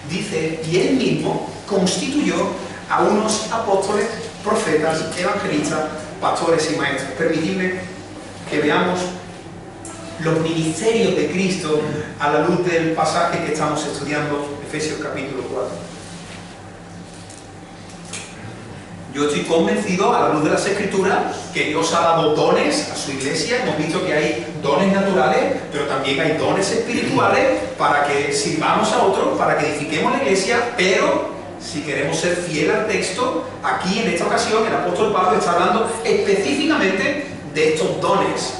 dice, y él mismo constituyó a unos apóstoles, profetas, evangelistas, pastores y maestros. Permitidme que veamos los ministerios de Cristo a la luz del pasaje que estamos estudiando, Efesios capítulo 4. Yo estoy convencido, a la luz de las Escrituras, que Dios ha dado dones a su iglesia. Hemos visto que hay dones naturales, pero también hay dones espirituales para que sirvamos a otros, para que edifiquemos la iglesia. Pero, si queremos ser fieles al texto, aquí en esta ocasión el apóstol Pablo está hablando específicamente de estos dones.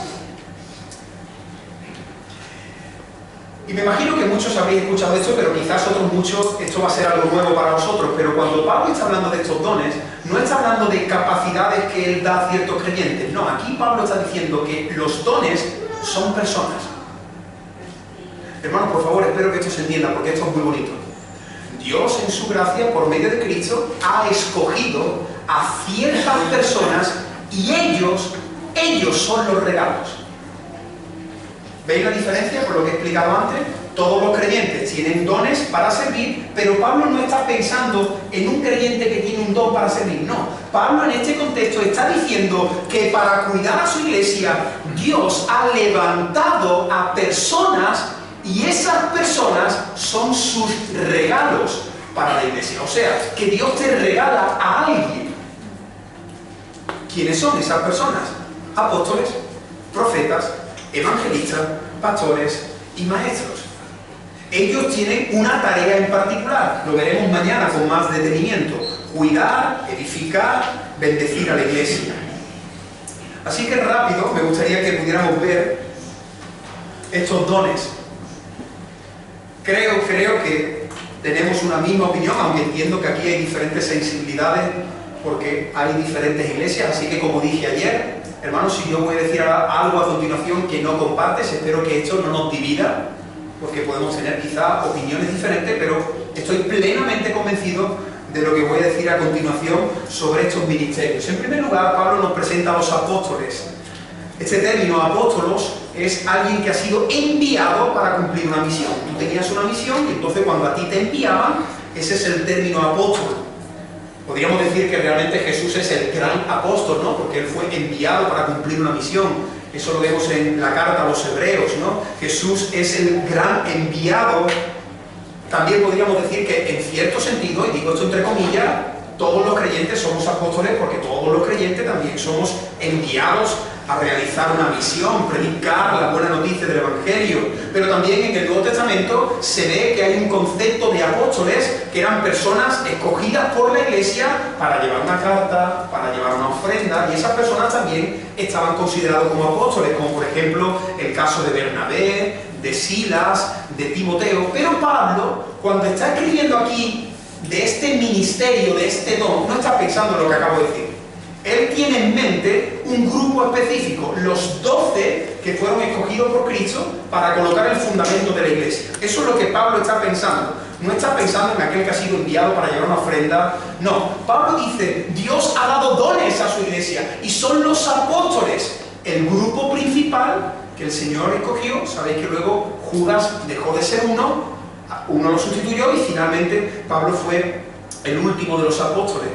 Y me imagino que muchos habréis escuchado esto, pero quizás otros muchos, esto va a ser algo nuevo para vosotros. Pero cuando Pablo está hablando de estos dones, no está hablando de capacidades que él da a ciertos creyentes. No, aquí Pablo está diciendo que los dones son personas. Hermanos, por favor, espero que esto se entienda, porque esto es muy bonito. Dios, en su gracia, por medio de Cristo, ha escogido a ciertas personas y ellos son los regalos. ¿Veis la diferencia con lo que he explicado antes? Todos los creyentes tienen dones para servir, pero Pablo no está pensando en un creyente que tiene un don para servir. No, Pablo en este contexto está diciendo que para cuidar a su iglesia, Dios ha levantado a personas y esas personas son sus regalos para la iglesia. O sea, que Dios te regala a alguien. ¿Quiénes son esas personas? Apóstoles, profetas, evangelistas, pastores y maestros. Ellos tienen una tarea en particular, lo veremos mañana con más detenimiento: cuidar, edificar, bendecir a la iglesia. Así que rápido me gustaría que pudiéramos ver estos dones. Creo que tenemos una misma opinión, aunque entiendo que aquí hay diferentes sensibilidades porque hay diferentes iglesias. Así que, como dije ayer, hermanos, si yo voy a decir algo a continuación que no compartes, espero que esto no nos divida, porque podemos tener quizá opiniones diferentes, pero estoy plenamente convencido de lo que voy a decir a continuación sobre estos ministerios. En primer lugar, Pablo nos presenta a los apóstoles. Este término apóstolos es alguien que ha sido enviado para cumplir una misión. Tú tenías una misión y entonces cuando a ti te enviaban, ese es el término apóstol. Podríamos decir que realmente Jesús es el gran apóstol, ¿no? Porque él fue enviado para cumplir una misión. Eso lo vemos en la carta a los hebreos, ¿no? Jesús es el gran enviado. También podríamos decir que en cierto sentido, y digo esto entre comillas, todos los creyentes somos apóstoles porque todos los creyentes también somos enviados a realizar una misión, predicar la buena noticia del Evangelio. Pero también en el Nuevo Testamento se ve que hay un concepto de apóstoles que eran personas escogidas por la Iglesia para llevar una carta, para llevar una ofrenda, y esas personas también estaban consideradas como apóstoles, como por ejemplo el caso de Bernabé, de Silas, de Timoteo. Pero Pablo, cuando está escribiendo aquí de este ministerio, de este don, no está pensando en lo que acabo de decir. Él tiene en mente un grupo específico, los 12 que fueron escogidos por Cristo para colocar el fundamento de la iglesia. Eso es lo que Pablo está pensando. No está pensando en aquel que ha sido enviado para llevar una ofrenda. No, Pablo dice, Dios ha dado dones a su iglesia y son los apóstoles, el grupo principal que el Señor escogió. Sabéis que luego Judas dejó de ser uno lo sustituyó y finalmente Pablo fue el último de los apóstoles.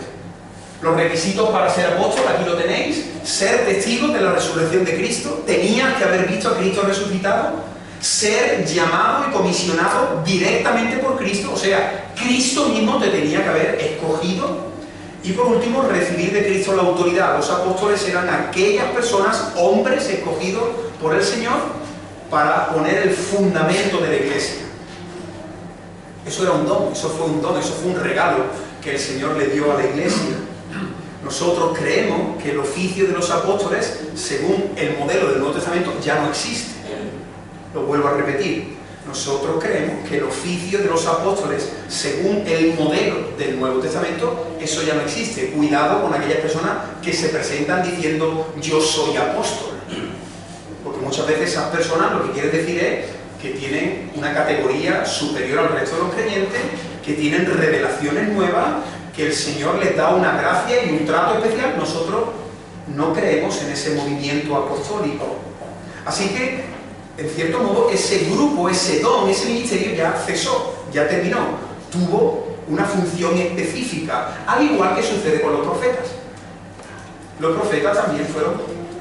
Los requisitos para ser apóstol, aquí lo tenéis: ser testigos de la resurrección de Cristo, tenías que haber visto a Cristo resucitado, ser llamado y comisionado directamente por Cristo, o sea, Cristo mismo te tenía que haber escogido, y por último, recibir de Cristo la autoridad. Los apóstoles eran aquellas personas, hombres escogidos por el Señor para poner el fundamento de la iglesia. Eso era un don, eso fue un don, eso fue un regalo que el Señor le dio a la iglesia. Nosotros creemos que el oficio de los apóstoles, según el modelo del Nuevo Testamento, ya no existe. Lo vuelvo a repetir. Nosotros creemos que el oficio de los apóstoles, según el modelo del Nuevo Testamento, eso ya no existe. Cuidado con aquellas personas que se presentan diciendo yo soy apóstol. Porque muchas veces esas personas lo que quieren decir es que tienen una categoría superior al resto de los creyentes, que tienen revelaciones nuevas, que el Señor les da una gracia y un trato especial. Nosotros no creemos en ese movimiento apostólico. Así que, en cierto modo, ese grupo, ese don, ese ministerio ya cesó, ya terminó. Tuvo una función específica, al igual que sucede con los profetas. Los profetas también fueron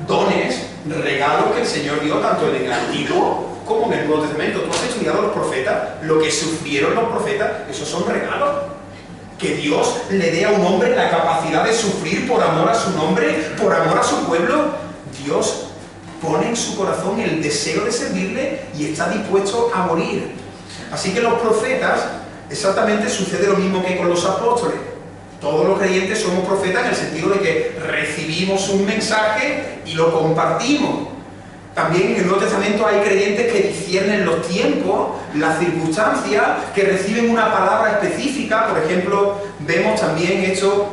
dones, regalos que el Señor dio tanto en el Antiguo como en el Nuevo Testamento. Tú has estudiado a los profetas, lo que sufrieron los profetas, esos son regalos. Que Dios le dé a un hombre la capacidad de sufrir por amor a su nombre, por amor a su pueblo. Dios pone en su corazón el deseo de servirle y está dispuesto a morir. Así que los profetas, exactamente sucede lo mismo que con los apóstoles. Todos los creyentes somos profetas en el sentido de que recibimos un mensaje y lo compartimos. También en el Nuevo Testamento hay creyentes que disciernen los tiempos, las circunstancias, que reciben una palabra específica. Por ejemplo, vemos también esto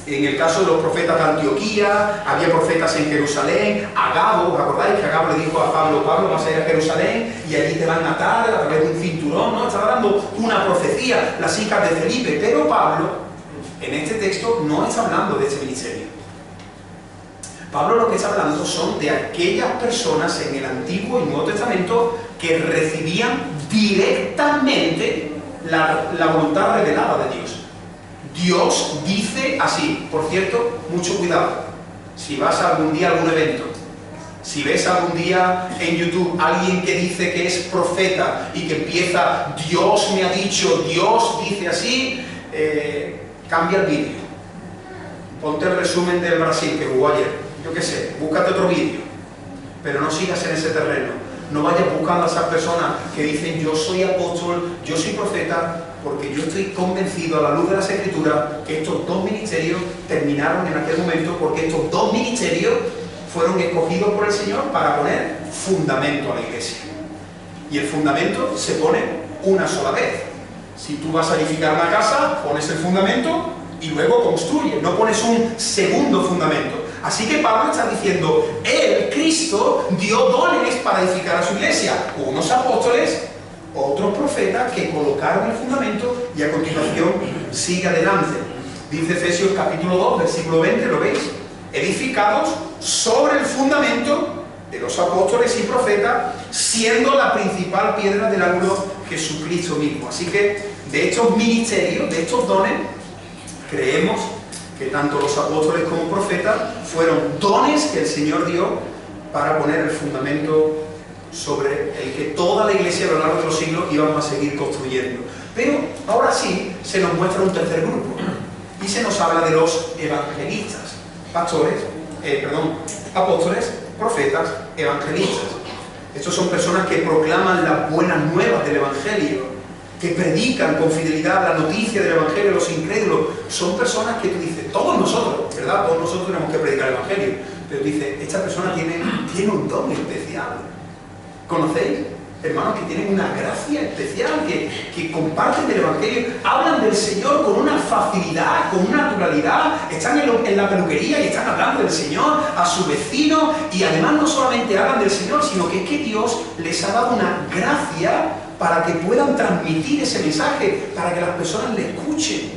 en el caso de los profetas de Antioquía. Había profetas en Jerusalén. Agabo, ¿os acordáis que Agabo le dijo a Pablo, Pablo, vas a ir a Jerusalén y allí te van a atar a través de un cinturón? ¿No? Estaba dando una profecía, las hijas de Felipe. Pero Pablo, en este texto, no está hablando de este ministerio. Pablo lo que está hablando son de aquellas personas en el Antiguo y Nuevo Testamento que recibían directamente la voluntad revelada de Dios. Dios dice así. Por cierto, mucho cuidado. Si vas algún día a algún evento, si ves algún día en YouTube alguien que dice que es profeta y que empieza Dios me ha dicho, Dios dice así, cambia el vídeo. Ponte el resumen del Brasil que jugó ayer. Yo qué sé, búscate otro vídeo, pero no sigas en ese terreno. No vayas buscando a esas personas que dicen yo soy apóstol, yo soy profeta, porque yo estoy convencido a la luz de las Escrituras que estos dos ministerios terminaron en aquel momento, porque estos dos ministerios fueron escogidos por el Señor para poner fundamento a la iglesia. Y el fundamento se pone una sola vez. Si tú vas a edificar una casa, pones el fundamento y luego construyes, no pones un segundo fundamento. Así que Pablo está diciendo, él, Cristo, dio dones para edificar a su iglesia. Unos apóstoles, otros profetas que colocaron el fundamento y a continuación sigue adelante. Dice Efesios capítulo 2, versículo 20, ¿lo veis? Edificados sobre el fundamento de los apóstoles y profetas, siendo la principal piedra del ángulo Jesucristo mismo. Así que de estos ministerios, de estos dones, creemos que tanto los apóstoles como profetas fueron dones que el Señor dio para poner el fundamento sobre el que toda la iglesia a lo largo de los siglos íbamos a seguir construyendo. Pero ahora sí se nos muestra un tercer grupo y se nos habla de los evangelistas, apóstoles, profetas, evangelistas. Estos son personas que proclaman las buenas nuevas del Evangelio, que predican con fidelidad la noticia del Evangelio a los incrédulos. Son personas que tú dices, todos nosotros, ¿verdad? Todos nosotros tenemos que predicar el Evangelio, pero dices, esta persona tiene un don especial. ¿Conocéis? Hermanos que tienen una gracia especial, que comparten del Evangelio, hablan del Señor con una facilidad, con una naturalidad, están en la peluquería y están hablando del Señor a su vecino, y además no solamente hablan del Señor, sino que es que Dios les ha dado una gracia para que puedan transmitir ese mensaje, para que las personas le escuchen.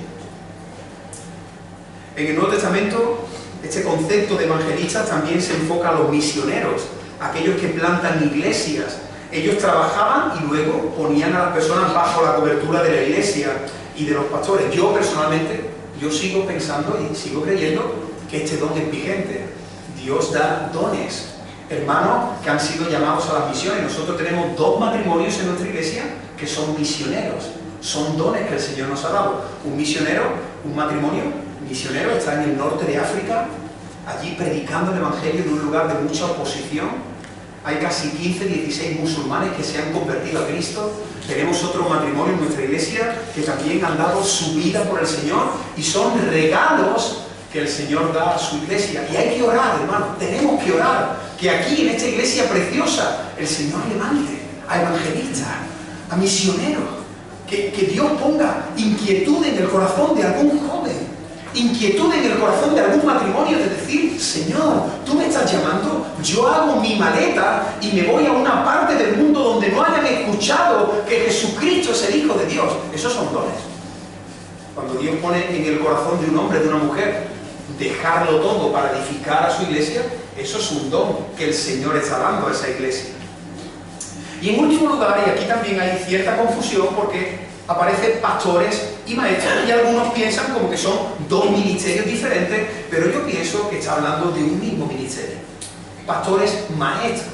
En el Nuevo Testamento, este concepto de evangelistas también se enfoca a los misioneros, aquellos que plantan iglesias. Ellos trabajaban y luego ponían a las personas bajo la cobertura de la iglesia y de los pastores. Yo personalmente, yo sigo pensando y sigo creyendo que este don es vigente. Dios da dones, hermanos que han sido llamados a las misiones. Nosotros tenemos 2 matrimonios en nuestra iglesia que son misioneros. Son dones que el Señor nos ha dado. Un misionero, un matrimonio misionero está en el norte de África, allí predicando el Evangelio en un lugar de mucha oposición. Hay casi 15, 16 musulmanes que se han convertido a Cristo. Tenemos otro matrimonio en nuestra iglesia que también han dado su vida por el Señor y son regalos que el Señor da a su iglesia. Y hay que orar, hermanos, tenemos que orar, que aquí en esta iglesia preciosa el Señor levante a evangelistas, a misioneros, que Dios ponga inquietud en el corazón de algún joven, inquietud en el corazón de algún matrimonio de decir, Señor, tú me estás llamando, yo hago mi maleta y me voy a una parte del mundo donde no hayan escuchado que Jesucristo es el Hijo de Dios. Esos son dones. Cuando Dios pone en el corazón de un hombre, de una mujer, dejarlo todo para edificar a su iglesia, eso es un don que el Señor está dando a esa iglesia. Y en último lugar, y aquí también hay cierta confusión porque aparecen pastores y maestros, y algunos piensan como que son 2 ministerios diferentes, pero yo pienso que está hablando de un mismo ministerio. Pastores maestros,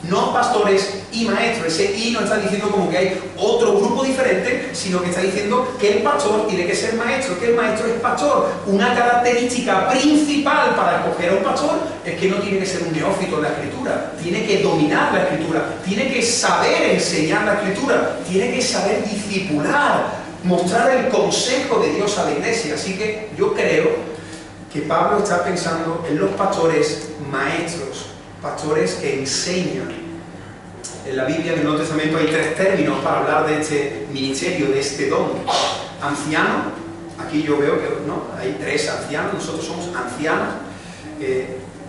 no pastores y maestros. Ese y no está diciendo como que hay otro grupo diferente, sino que está diciendo que el pastor tiene que ser maestro, que el maestro es pastor. Una característica principal para escoger a un pastor es que no tiene que ser un neófito en la Escritura, tiene que dominar la Escritura, tiene que saber enseñar la Escritura, tiene que saber discipular, mostrar el consejo de Dios a la iglesia. Así que yo creo que Pablo está pensando en los pastores maestros, pastores que enseñan. En la Biblia, en el Nuevo Testamento, hay 3 términos para hablar de este ministerio, de este don. Anciano, aquí yo veo que no, hay 3 ancianos, nosotros somos ancianos.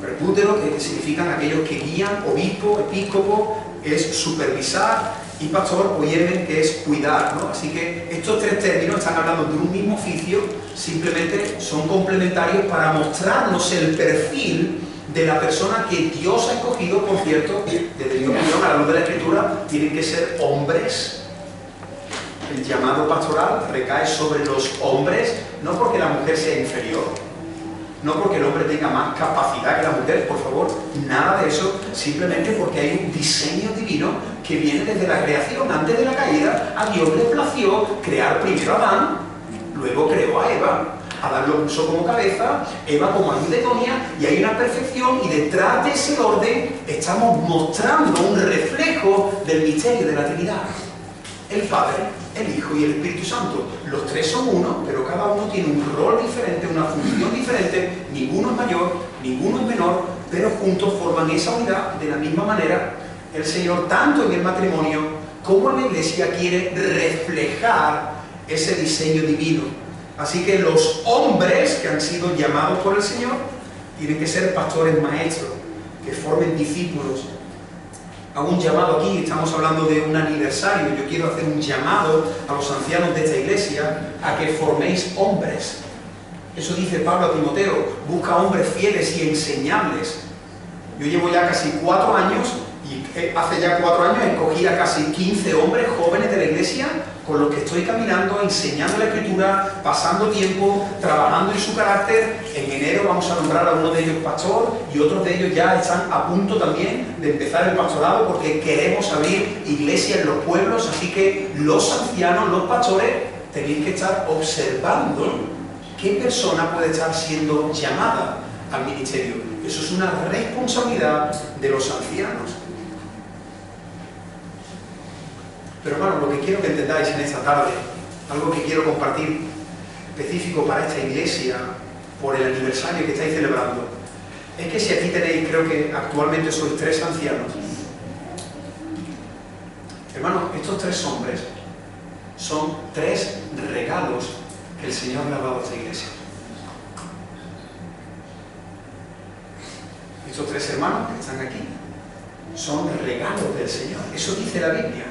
Presbútero, que significan aquellos que guían, obispo, episcopo, es supervisar, y pastor o yermen, que es cuidar, ¿no? Así que estos 3 términos están hablando de un mismo oficio, simplemente son complementarios para mostrarnos el perfil de la persona que Dios ha escogido. Por cierto, desde mi opinión, a la luz de la Escritura, tienen que ser hombres. El llamado pastoral recae sobre los hombres, no porque la mujer sea inferior, no porque el hombre tenga más capacidad que la mujer, por favor, nada de eso, simplemente porque hay un diseño divino que viene desde la creación. Antes de la caída, a Dios le plació crear primero a Adán, luego creó a Eva. Adán lo puso como cabeza, Eva como ayuda idónea, y hay una perfección, y detrás de ese orden estamos mostrando un reflejo del misterio de la Trinidad. El Padre, el Hijo y el Espíritu Santo. Los 3 son uno, pero cada uno tiene un rol diferente, una función diferente. Ninguno es mayor, ninguno es menor, pero juntos forman esa unidad. De la misma manera, el Señor, tanto en el matrimonio como en la iglesia, quiere reflejar ese diseño divino. Así que los hombres que han sido llamados por el Señor tienen que ser pastores maestros, que formen discípulos. Hago un llamado aquí, estamos hablando de un aniversario, yo quiero hacer un llamado a los ancianos de esta iglesia a que forméis hombres. Eso dice Pablo a Timoteo, busca hombres fieles y enseñables. Yo llevo ya casi 4 años y hace ya 4 años escogí a casi 15 hombres jóvenes de la iglesia con los que estoy caminando, enseñando la escritura, pasando tiempo, trabajando en su carácter. En enero vamos a nombrar a uno de ellos pastor y otros de ellos ya están a punto también de empezar el pastorado porque queremos abrir iglesias en los pueblos, así que los ancianos, los pastores, tenéis que estar observando qué persona puede estar siendo llamada al ministerio. Eso es una responsabilidad de los ancianos. Pero hermano, lo que quiero que entendáis en esta tarde, algo que quiero compartir específico para esta iglesia, por el aniversario que estáis celebrando, es que si aquí tenéis, creo que actualmente sois 3 ancianos, hermano, estos 3 hombres son 3 regalos que el Señor le ha dado a esta iglesia. Estos 3 hermanos que están aquí son regalos del Señor. Eso dice la Biblia.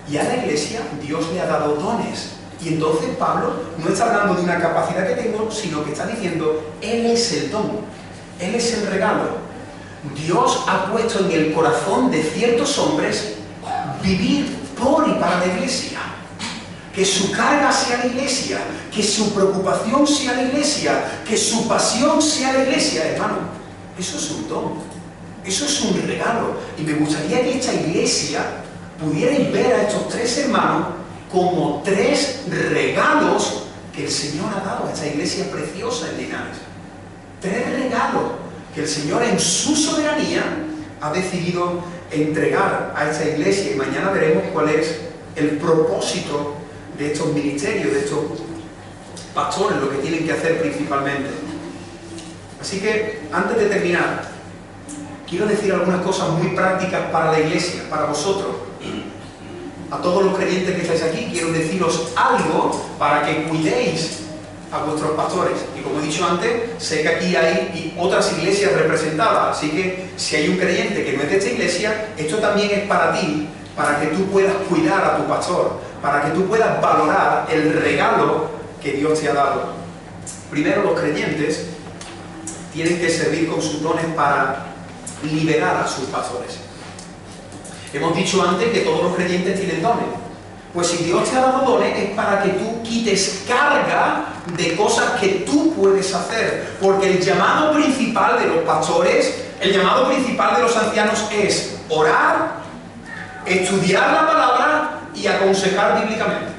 Y a la iglesia Dios le ha dado dones. Y entonces Pablo no está hablando de una capacidad que tengo, sino que está diciendo, Él es el don, Él es el regalo. Dios ha puesto en el corazón de ciertos hombres vivir por y para la iglesia. Que su carga sea la iglesia, que su preocupación sea la iglesia, que su pasión sea la iglesia, hermano. Eso es un don, eso es un regalo. Y me gustaría que esta iglesia pudierais ver a estos 3 hermanos como 3 regalos que el Señor ha dado a esta iglesia preciosa en Linares. 3 regalos que el Señor en su soberanía ha decidido entregar a esta iglesia, y mañana veremos cuál es el propósito de estos ministerios, de estos pastores, lo que tienen que hacer principalmente. Así que, antes de terminar, quiero decir algunas cosas muy prácticas para la iglesia, para vosotros. A todos los creyentes que estáis aquí, quiero deciros algo para que cuidéis a vuestros pastores. Y como he dicho antes, sé que aquí hay otras iglesias representadas, así que si hay un creyente que no es de esta iglesia, esto también es para ti, para que tú puedas cuidar a tu pastor, para que tú puedas valorar el regalo que Dios te ha dado. Primero, los creyentes tienen que servir con sus dones para liberar a sus pastores. Hemos dicho antes que todos los creyentes tienen dones. Pues si Dios te ha dado dones es para que tú quites carga de cosas que tú puedes hacer. Porque el llamado principal de los pastores, el llamado principal de los ancianos es orar, estudiar la palabra y aconsejar bíblicamente.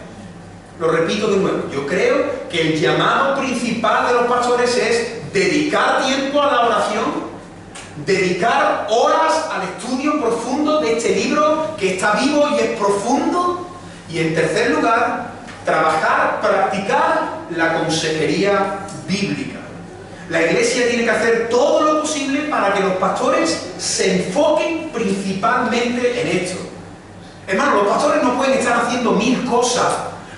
Lo repito de nuevo, yo creo que el llamado principal de los pastores es dedicar tiempo a la oración, dedicar horas al estudio profundo de este libro que está vivo y es profundo. Y en tercer lugar, trabajar, practicar la consejería bíblica. La iglesia tiene que hacer todo lo posible para que los pastores se enfoquen principalmente en esto. Hermano, los pastores no pueden estar haciendo 1000 cosas.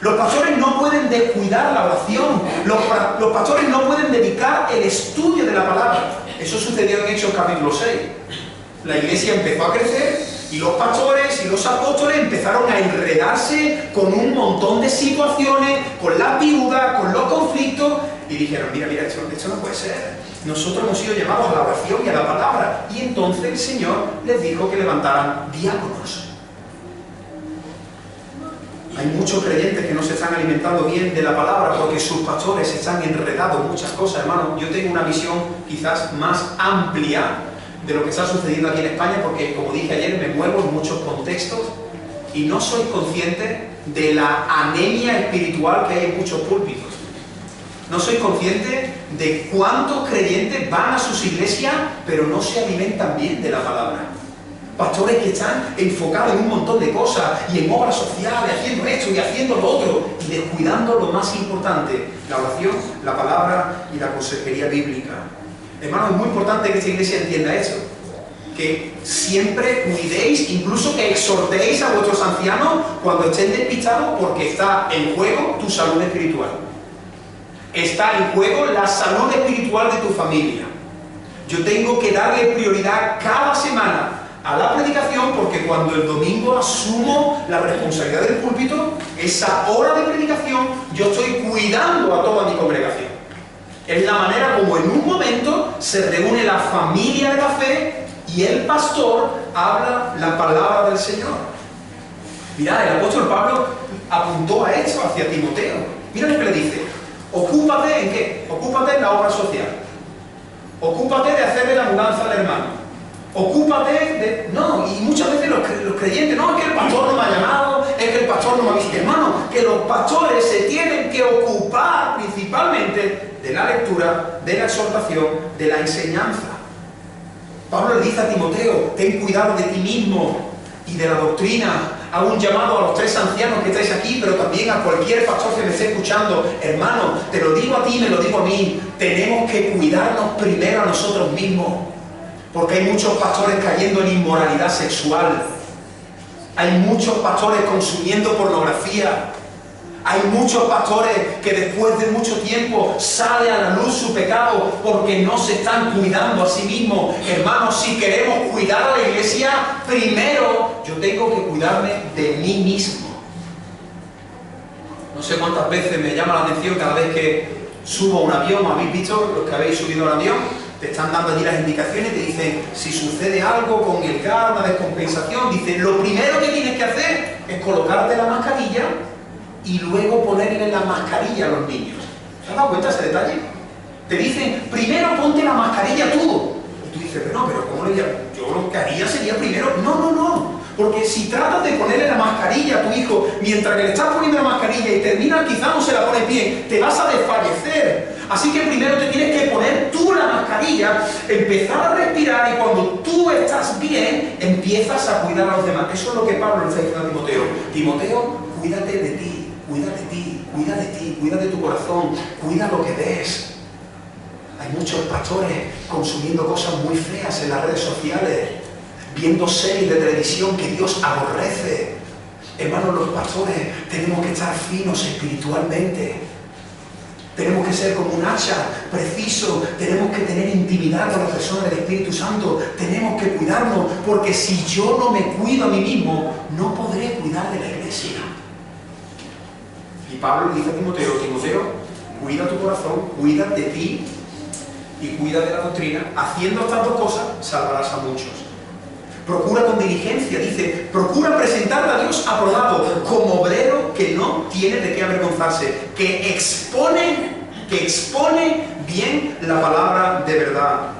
Los pastores no pueden descuidar la oración. Los pastores no pueden dedicar el estudio de la palabra. Eso sucedió en Hechos capítulo 6. La iglesia empezó a crecer y los pastores y los apóstoles empezaron a enredarse con un montón de situaciones, con las viudas, con los conflictos, y dijeron, mira, esto no puede ser. Nosotros hemos sido llamados a la oración y a la palabra. Y entonces el Señor les dijo que levantaran diáconos. Hay muchos creyentes que no se están alimentando bien de la palabra porque sus pastores están enredados en muchas cosas, hermano. Yo tengo una visión quizás más amplia de lo que está sucediendo aquí en España porque, como dije ayer, me muevo en muchos contextos y no soy consciente de la anemia espiritual que hay en muchos púlpitos. No soy consciente de cuántos creyentes van a sus iglesias pero no se alimentan bien de la palabra. Pastores que están enfocados en un montón de cosas y en obras sociales, haciendo esto y haciendo lo otro y descuidando lo más importante, la oración, la palabra y la consejería bíblica. Hermano, es muy importante que esta iglesia entienda esto, que siempre cuidéis, incluso que exhortéis a vuestros ancianos cuando estén despistados porque está en juego tu salud espiritual. Está en juego la salud espiritual de tu familia. Yo tengo que darle prioridad cada semana a la predicación porque cuando el domingo asumo la responsabilidad del púlpito, esa hora de predicación yo estoy cuidando a toda mi congregación. Es la manera como en un momento se reúne la familia de la fe y el pastor habla la palabra del Señor. Mirad, el apóstol Pablo apuntó a esto hacia Timoteo. Mira lo que le dice: ocúpate ¿en qué? Ocúpate en la obra social. Ocúpate de hacerle la mudanza al hermano. Ocúpate de... No, y muchas veces los creyentes, no, es que el pastor no me ha llamado, es que el pastor no me ha visto. Hermano, que los pastores se tienen que ocupar principalmente de la lectura, de la exhortación, de la enseñanza. Pablo le dice a Timoteo: ten cuidado de ti mismo y de la doctrina. Hago un llamado a los 3 ancianos que estáis aquí, pero también a cualquier pastor que me esté escuchando. Hermano, te lo digo a ti, me lo digo a mí, tenemos que cuidarnos primero a nosotros mismos, porque hay muchos pastores cayendo en inmoralidad sexual, hay muchos pastores consumiendo pornografía, hay muchos pastores que después de mucho tiempo sale a la luz su pecado porque no se están cuidando a sí mismos. Hermanos, si queremos cuidar a la iglesia, primero yo tengo que cuidarme de mí mismo. No sé cuántas veces me llama la atención cada vez que subo a un avión. ¿Habéis visto los que habéis subido al avión? Te están dando allí las indicaciones, te dicen si sucede algo con el gas, una descompensación, dicen lo primero que tienes que hacer es colocarte la mascarilla y luego ponerle la mascarilla a los niños. ¿Te has dado cuenta de ese detalle? Te dicen, primero ponte la mascarilla tú. Y tú dices, pero ¿cómo le llamo? Yo lo que haría sería primero... No. Porque si tratas de ponerle la mascarilla a tu hijo, mientras que le estás poniendo la mascarilla y terminas quizás no se la pones bien, te vas a desfallecer. Así que primero te tienes que poner tú la mascarilla, empezar a respirar, y cuando tú estás bien, empiezas a cuidar a los demás. Eso es lo que Pablo le está diciendo a Timoteo. Timoteo, cuídate de ti. Cuida de ti, cuida de ti, cuida de tu corazón, cuida lo que ves. Hay muchos pastores consumiendo cosas muy feas en las redes sociales, viendo series de televisión que Dios aborrece. Hermanos, los pastores tenemos que estar finos espiritualmente. Tenemos que ser como un hacha, preciso. Tenemos que tener intimidad con la persona del Espíritu Santo. Tenemos que cuidarnos, porque si yo no me cuido a mí mismo, no podré cuidar de la iglesia. Y Pablo le dice a Timoteo: Timoteo, cuida tu corazón, cuida de ti y cuida de la doctrina. Haciendo estas 2 cosas, salvarás a muchos. Procura con diligencia, dice, procura presentarte a Dios aprobado, como obrero que no tiene de qué avergonzarse, que expone bien la palabra de verdad.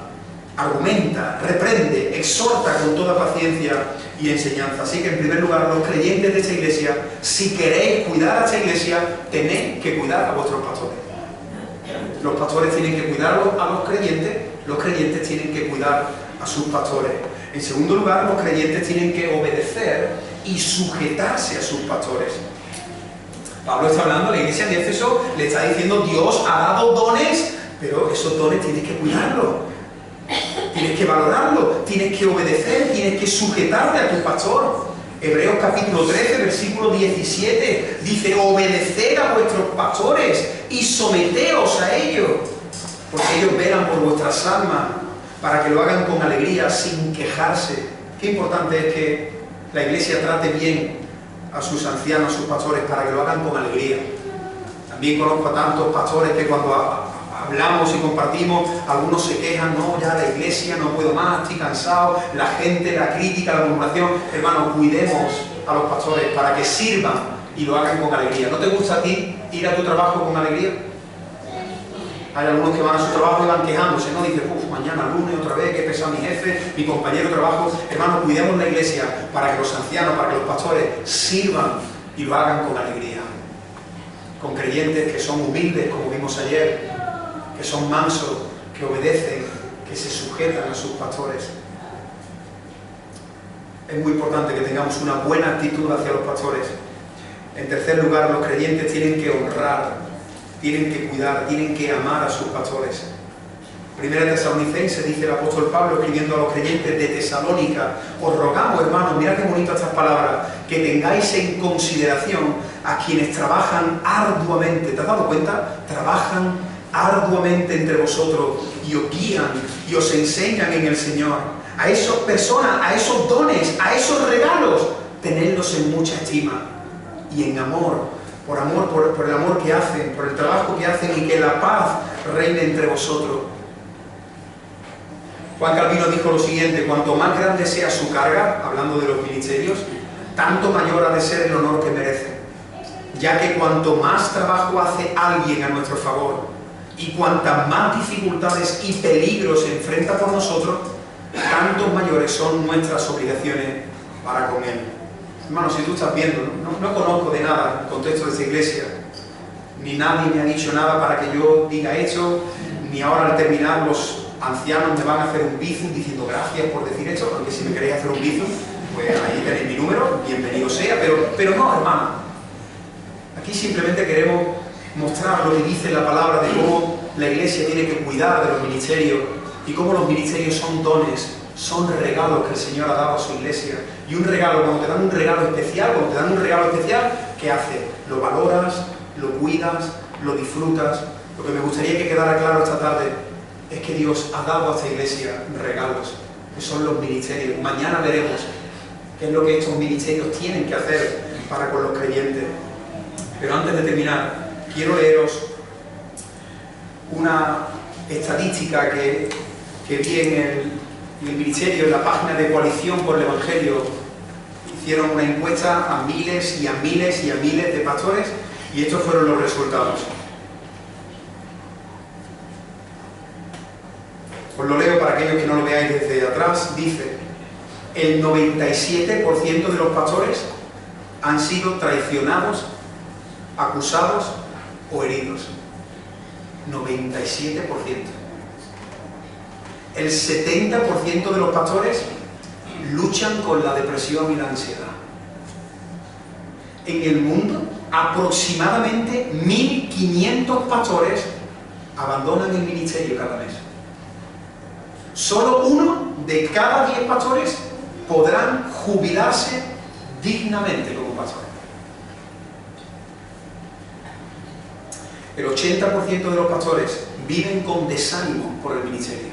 Argumenta, reprende, exhorta con toda paciencia y enseñanza. Así que en primer lugar, los creyentes de esta iglesia, si queréis cuidar a esta iglesia, tenéis que cuidar a vuestros pastores. Los pastores tienen que cuidar a los creyentes tienen que cuidar a sus pastores. En segundo lugar, los creyentes tienen que obedecer y sujetarse a sus pastores. Pablo está hablando a la iglesia de Éfeso, le está diciendo: Dios ha dado dones, pero esos dones tienes que cuidarlos. Tienes que valorarlo, tienes que obedecer, tienes que sujetarte a tu pastor. Hebreos capítulo 13, versículo 17, dice: obedeced a vuestros pastores y someteos a ellos, porque ellos velan por vuestras almas, para que lo hagan con alegría, sin quejarse. Qué importante es que la iglesia trate bien a sus ancianos, a sus pastores, para que lo hagan con alegría. También conozco a tantos pastores que cuando hablamos y compartimos, algunos se quejan: no, ya la iglesia, no puedo más, estoy cansado, la gente, la crítica, la murmuración. Hermanos, cuidemos a los pastores para que sirvan y lo hagan con alegría. ¿No te gusta a ti ir a tu trabajo con alegría? Hay algunos que van a su trabajo y van quejándose, ¿no? Dicen: mañana lunes otra vez, que pesa mi jefe, mi compañero de trabajo. Hermanos, cuidemos la iglesia para que los ancianos, para que los pastores sirvan y lo hagan con alegría. Con creyentes que son humildes, como vimos ayer, que son mansos, que obedecen, que se sujetan a sus pastores. Es muy importante que tengamos una buena actitud hacia los pastores. En tercer lugar, los creyentes tienen que honrar, tienen que cuidar, tienen que amar a sus pastores. Primera Tesalonicenses, dice el apóstol Pablo escribiendo a los creyentes de Tesalónica: os rogamos, hermanos, mirad qué bonitas estas palabras, que tengáis en consideración a quienes trabajan arduamente. ¿Te has dado cuenta? Trabajan arduamente entre vosotros y os guían y os enseñan en el Señor. A esas personas, a esos dones, a esos regalos, tenedlos en mucha estima y en amor, por el amor que hacen, por el trabajo que hacen, y que la paz reine entre vosotros. Juan Calvino dijo lo siguiente: cuanto más grande sea su carga, hablando de los ministerios, tanto mayor ha de ser el honor que merece, ya que cuanto más trabajo hace alguien a nuestro favor y cuantas más dificultades y peligros se enfrenta por nosotros, tantos mayores son nuestras obligaciones para con él. Hermano, si tú estás viendo, no conozco de nada el contexto de esta iglesia, ni nadie me ha dicho nada para que yo diga esto, ni ahora al terminar los ancianos me van a hacer un bizum diciendo gracias por decir esto, aunque si me queréis hacer un bizum, pues ahí tenéis mi número, bienvenido sea, pero no, hermano. Aquí simplemente queremos mostrar lo que dice la palabra de cómo la iglesia tiene que cuidar de los ministerios y cómo los ministerios son dones, son regalos que el Señor ha dado a su iglesia. Y un regalo, cuando te dan un regalo especial, ¿qué hace? Lo valoras, lo cuidas, lo disfrutas. Lo que me gustaría que quedara claro esta tarde es que Dios ha dado a esta iglesia regalos, que son los ministerios. Mañana veremos qué es lo que estos ministerios tienen que hacer para con los creyentes. Pero antes de terminar, quiero leeros una estadística que vi en el ministerio, en la página de Coalición por el Evangelio. Hicieron una encuesta a miles y a miles y a miles de pastores y estos fueron los resultados. Os lo leo para aquellos que no lo veáis desde atrás. Dice: el 97% de los pastores han sido traicionados, acusados o heridos. 97%. El 70% de los pastores luchan con la depresión y la ansiedad. En el mundo, aproximadamente 1.500 pastores abandonan el ministerio cada mes. Solo 1 de cada 10 pastores podrán jubilarse dignamente como pastor. El 80% de los pastores viven con desánimo por el ministerio.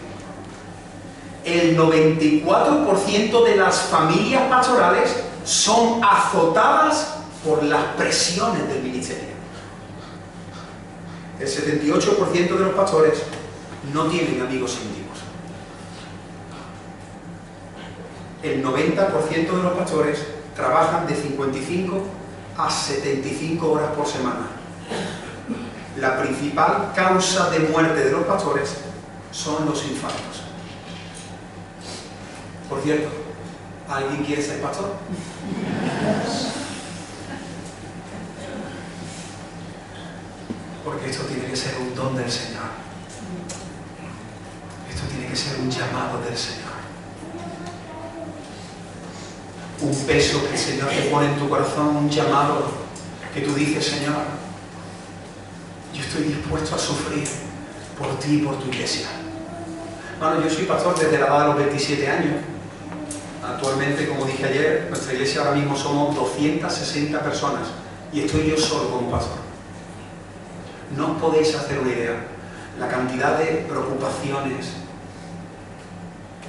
El 94% de las familias pastorales son azotadas por las presiones del ministerio. El 78% de los pastores no tienen amigos íntimos. El 90% de los pastores trabajan de 55 a 75 horas por semana. La principal causa de muerte de los pastores son los infartos. Por cierto, ¿alguien quiere ser pastor? Porque esto tiene que ser un don del Señor. Esto tiene que ser un llamado del Señor. Un peso que el Señor te pone en tu corazón, un llamado que tú dices: Señor, yo estoy dispuesto a sufrir por ti y por tu iglesia. Bueno, yo soy pastor desde la edad de los 27 años. Actualmente, como dije ayer, nuestra iglesia ahora mismo somos 260 personas y estoy yo solo como pastor. No os podéis hacer una idea la cantidad de preocupaciones,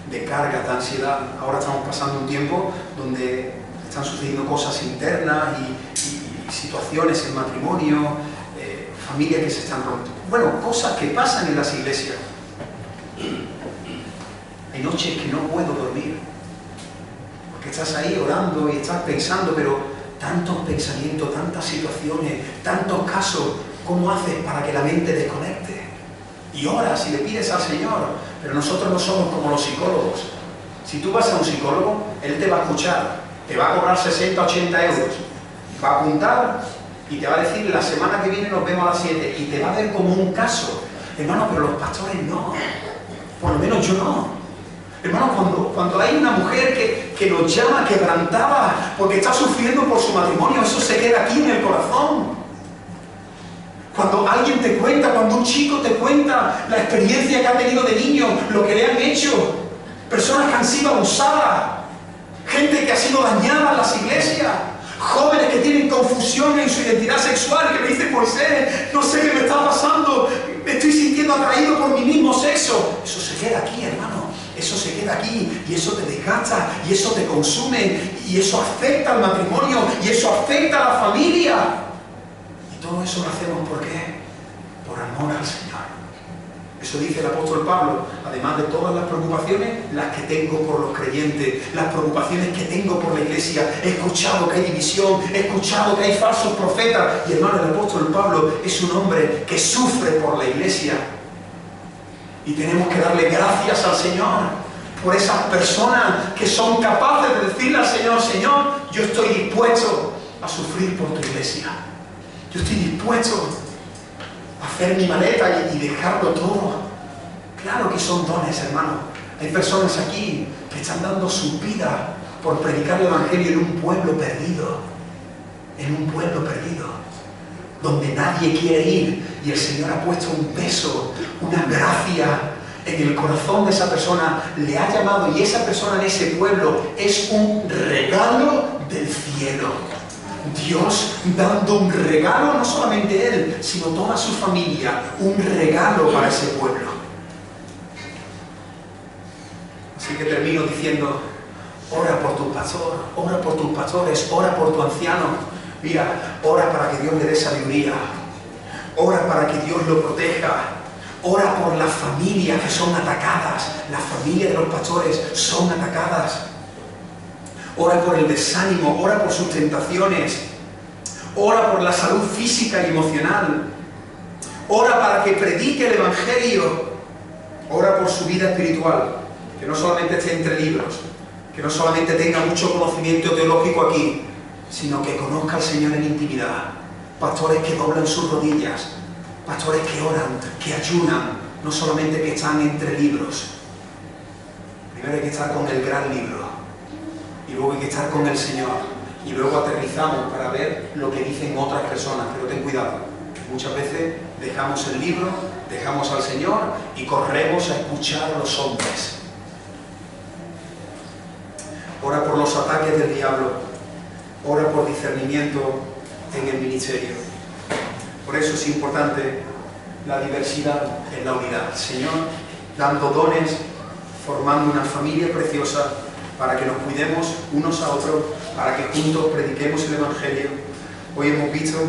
de cargas, de ansiedad. Ahora estamos pasando un tiempo donde están sucediendo cosas internas y situaciones en matrimonio, familias que se están rompiendo. Bueno, cosas que pasan en las iglesias. Hay noches que no puedo dormir, porque estás ahí orando y estás pensando, pero tantos pensamientos, tantas situaciones, tantos casos, ¿cómo haces para que la mente desconecte? Y oras y le pides al Señor, pero nosotros no somos como los psicólogos. Si tú vas a un psicólogo, él te va a escuchar, te va a cobrar 60, 80 euros, va a apuntar y te va a decir: la semana que viene nos vemos a las 7, y te va a ver como un caso. Hermano, pero los pastores no, por lo menos yo no. Hermano, cuando hay una mujer que nos llama quebrantada porque está sufriendo por su matrimonio, eso se queda aquí en el corazón. Cuando alguien te cuenta, cuando un chico te cuenta la experiencia que ha tenido de niño, lo que le han hecho, personas que han sido abusadas, gente que ha sido dañada en las iglesias, jóvenes que tienen confusión en su identidad sexual, que me dicen: Moisés, no sé qué me está pasando, me estoy sintiendo atraído por mi mismo sexo. Eso se queda aquí, hermano. Eso se queda aquí, y eso te desgasta, y eso te consume, y eso afecta al matrimonio, y eso afecta a la familia. Y todo eso lo hacemos, ¿por qué? Por amor al Señor. Eso dice el apóstol Pablo, además de todas las preocupaciones, las que tengo por los creyentes, las preocupaciones que tengo por la iglesia. He escuchado que hay división, he escuchado que hay falsos profetas. Y hermano, el apóstol Pablo es un hombre que sufre por la iglesia. Y tenemos que darle gracias al Señor por esas personas que son capaces de decirle al Señor, Señor, yo estoy dispuesto a sufrir por tu iglesia. Yo estoy dispuesto hacer mi maleta y dejarlo todo. Claro que son dones, hermano. Hay personas aquí que están dando su vida por predicar el Evangelio en un pueblo perdido. En un pueblo perdido, donde nadie quiere ir, y el Señor ha puesto un peso, una gracia en el corazón de esa persona, le ha llamado, y esa persona en ese pueblo es un regalo del cielo. Dios dando un regalo, no solamente él, sino toda su familia, un regalo para ese pueblo. Así que termino diciendo, ora por tu pastor, ora por tus pastores, ora por tu anciano. Mira, ora para que Dios le dé sabiduría, ora para que Dios lo proteja, ora por las familias que son atacadas, las familias de los pastores son atacadas. Ora por el desánimo, ora por sus tentaciones, ora por la salud física y emocional, ora para que predique el Evangelio, ora por su vida espiritual, que no solamente esté entre libros, que no solamente tenga mucho conocimiento teológico aquí, sino que conozca al Señor en intimidad. Pastores que doblan sus rodillas, pastores que oran, que ayunan, no solamente que están entre libros. Primero hay que estar con el gran libro, y luego hay que estar con el Señor, y luego aterrizamos para ver lo que dicen otras personas. Pero ten cuidado, muchas veces dejamos el libro, dejamos al Señor y corremos a escuchar a los hombres. Ora por los ataques del diablo, ora por discernimiento en el ministerio. Por eso es importante la diversidad en la unidad. Señor, dando dones, formando una familia preciosa, para que nos cuidemos unos a otros, para que juntos prediquemos el Evangelio. Hoy hemos visto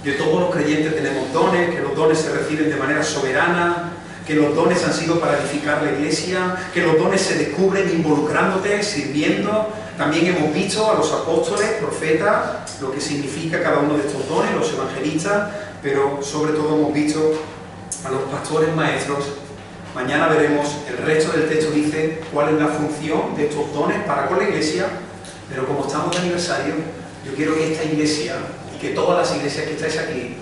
que todos los creyentes tenemos dones, que los dones se reciben de manera soberana, que los dones han sido para edificar la iglesia, que los dones se descubren involucrándote, sirviendo. También hemos visto a los apóstoles, profetas, lo que significa cada uno de estos dones, los evangelistas, pero sobre todo hemos visto a los pastores maestros. Mañana veremos, el resto del texto dice cuál es la función de estos dones para con la iglesia, pero como estamos de aniversario, yo quiero que esta iglesia, y que todas las iglesias que estáis aquí,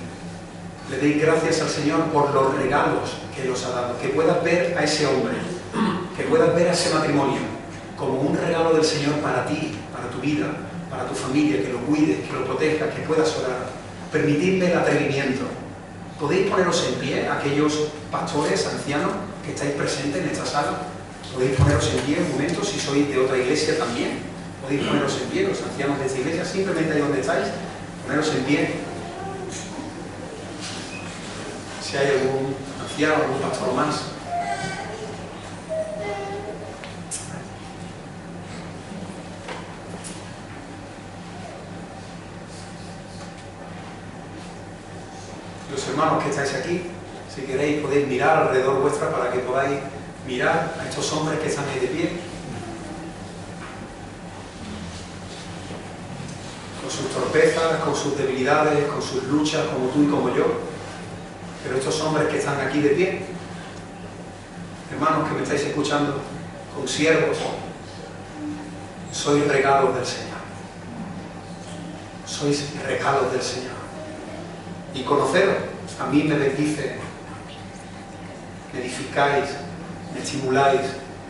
le deis gracias al Señor por los regalos que os ha dado, que puedas ver a ese hombre, que puedas ver a ese matrimonio como un regalo del Señor para ti, para tu vida, para tu familia, que lo cuides, que lo protejas, que puedas orar. Permitidme el atrevimiento. ¿Podéis poneros en pie, aquellos pastores, ancianos, que estáis presentes en esta sala? ¿Podéis poneros en pie un momento, si sois de otra iglesia también? ¿Podéis poneros en pie, los ancianos de esta iglesia, simplemente ahí donde estáis? Poneros en pie. Si hay algún anciano, algún pastor más. Los hermanos que estáis aquí, si queréis podéis mirar alrededor vuestra para que podáis mirar a estos hombres que están ahí de pie, con sus torpezas, con sus debilidades, con sus luchas, como tú y como yo. Pero estos hombres que están aquí de pie, hermanos que me estáis escuchando, consiervos, sois regalos del Señor. Sois regalos del Señor. Y conoceros, a mí me bendice, me edificáis, me estimuláis,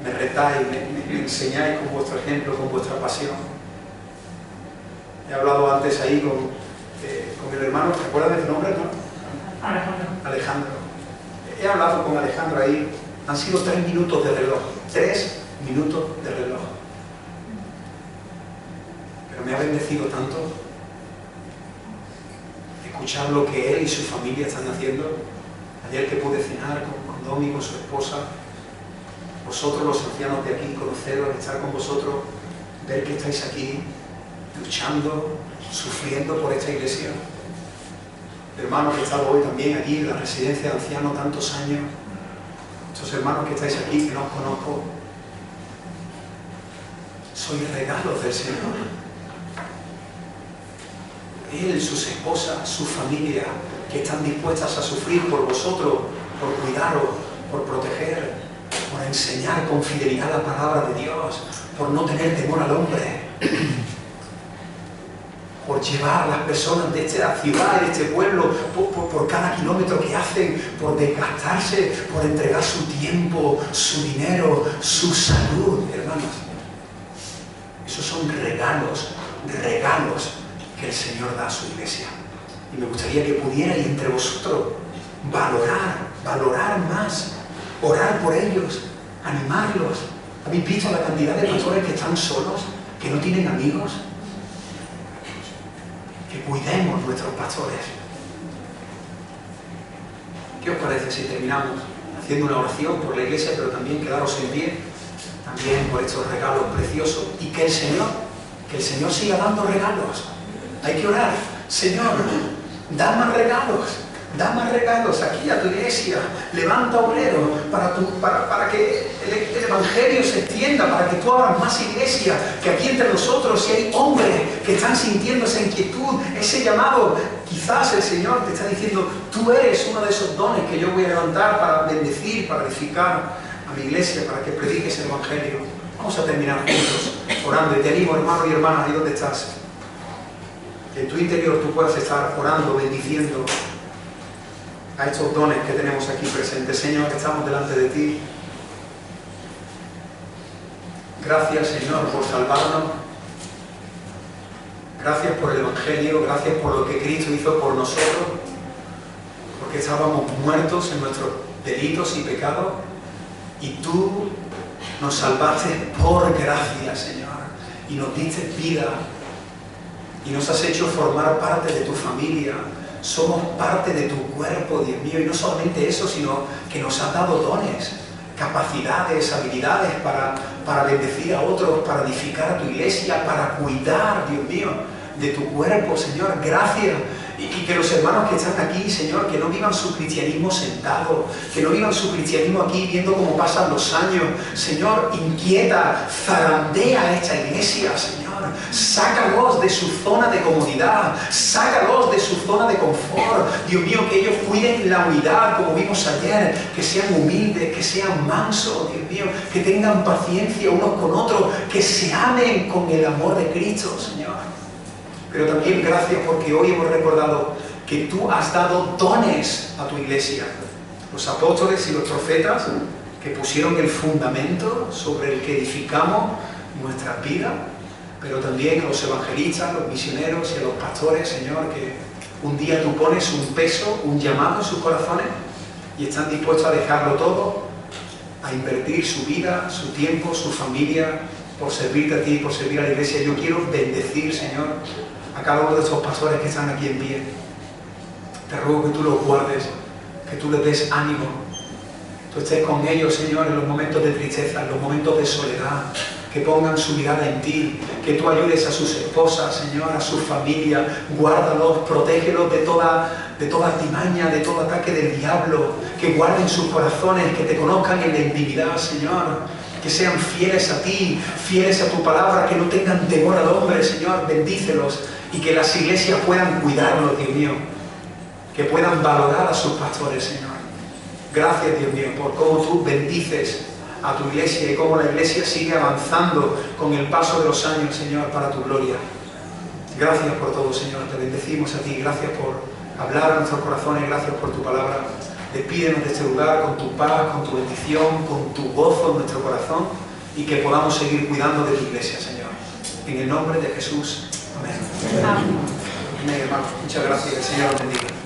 me retáis, me enseñáis con vuestro ejemplo, con vuestra pasión. He hablado antes ahí con el hermano, ¿te acuerdas de tu nombre, hermano? Alejandro. He hablado con Alejandro ahí, han sido 3 minutos de reloj, 3 minutos de reloj. Pero me ha bendecido tanto escuchar lo que él y su familia están haciendo. Ayer que pude cenar con Domi, con su esposa, vosotros los ancianos de aquí, conoceros, estar con vosotros, ver que estáis aquí luchando, sufriendo por esta iglesia. Hermano que he estado hoy también aquí en la residencia de ancianos tantos años, los hermanos que estáis aquí, que no os conozco, sois regalos del Señor. Él, sus esposas, su familia, que están dispuestas a sufrir por vosotros, por cuidaros, por proteger, por enseñar con fidelidad la palabra de Dios, por no tener temor al hombre, por llevar a las personas de esta ciudad, de este pueblo, por cada kilómetro que hacen, por desgastarse, por entregar su tiempo, su dinero, su salud, hermanos. Esos son regalos que el Señor da a su iglesia. Y me gustaría que pudierais entre vosotros valorar más, orar por ellos, animarlos. ¿Habéis visto la cantidad de pastores que están solos, que no tienen amigos? Que cuidemos nuestros pastores. ¿Qué os parece si terminamos haciendo una oración por la iglesia, pero también quedaros en pie, también por estos regalos preciosos, y que el Señor siga dando regalos? Hay que orar. Señor, da más regalos aquí a tu iglesia, levanta obreros para que el Evangelio se extienda, para que tú abras más iglesias, que aquí entre nosotros, si hay hombres que están sintiendo esa inquietud, ese llamado, quizás el Señor te está diciendo, tú eres uno de esos dones que yo voy a levantar para bendecir, para edificar a mi iglesia, para que prediques el Evangelio. Vamos a terminar juntos orando, y te animo, hermano y hermana, ahí donde estás, que en tu interior tú puedas estar orando, bendiciendo a estos dones que tenemos aquí presentes. Señor, estamos delante de ti. Gracias, Señor, por salvarnos. Gracias por el Evangelio, gracias por lo que Cristo hizo por nosotros, porque estábamos muertos en nuestros delitos y pecados, y tú nos salvaste por gracia, Señor, y nos diste vida, y nos has hecho formar parte de tu familia. Somos parte de tu cuerpo, Dios mío, y no solamente eso, sino que nos has dado dones, capacidades, habilidades para bendecir a otros, para edificar a tu iglesia, para cuidar, Dios mío, de tu cuerpo, Señor. Gracias. Y que los hermanos que están aquí, Señor, que no vivan su cristianismo sentado, que no vivan su cristianismo aquí viendo cómo pasan los años. Señor, inquieta, zarandea esta iglesia, Señor. Sácalos de su zona de comodidad, sácalos de su zona de confort. Dios mío, que ellos cuiden la unidad, como vimos ayer, que sean humildes, que sean mansos, Dios mío, que tengan paciencia unos con otros, que se amen con el amor de Cristo, Señor. Pero también gracias porque hoy hemos recordado que tú has dado dones a tu iglesia. Los apóstoles y los profetas que pusieron el fundamento sobre el que edificamos nuestras vidas, pero también a los evangelistas, los misioneros y a los pastores, Señor, que un día tú pones un peso, un llamado en sus corazones y están dispuestos a dejarlo todo, a invertir su vida, su tiempo, su familia, por servirte a ti, por servir a la iglesia. Yo quiero bendecir, Señor, a cada uno de estos pastores que están aquí en pie. Te ruego que tú los guardes, que tú les des ánimo, tú estés con ellos, Señor, en los momentos de tristeza, en los momentos de soledad, que pongan su mirada en ti, que tú ayudes a sus esposas, Señor, a su familia, guárdalos, protégelos de toda artimaña, de todo ataque del diablo, que guarden sus corazones, que te conozcan en la intimidad, Señor, que sean fieles a ti, fieles a tu palabra, que no tengan temor al hombre, Señor, bendícelos, y que las iglesias puedan cuidarlos, Dios mío, que puedan valorar a sus pastores, Señor. Gracias, Dios mío, por cómo tú bendices a tu iglesia y cómo la iglesia sigue avanzando con el paso de los años, Señor, para tu gloria. Gracias por todo, Señor, te bendecimos a ti, gracias por hablar a nuestros corazones, gracias por tu palabra. Despídenos de este lugar con tu paz, con tu bendición, con tu gozo en nuestro corazón, y que podamos seguir cuidando de tu iglesia, Señor. En el nombre de Jesús. Amén. Amén, hermanos. Muchas gracias. El Señor os bendiga.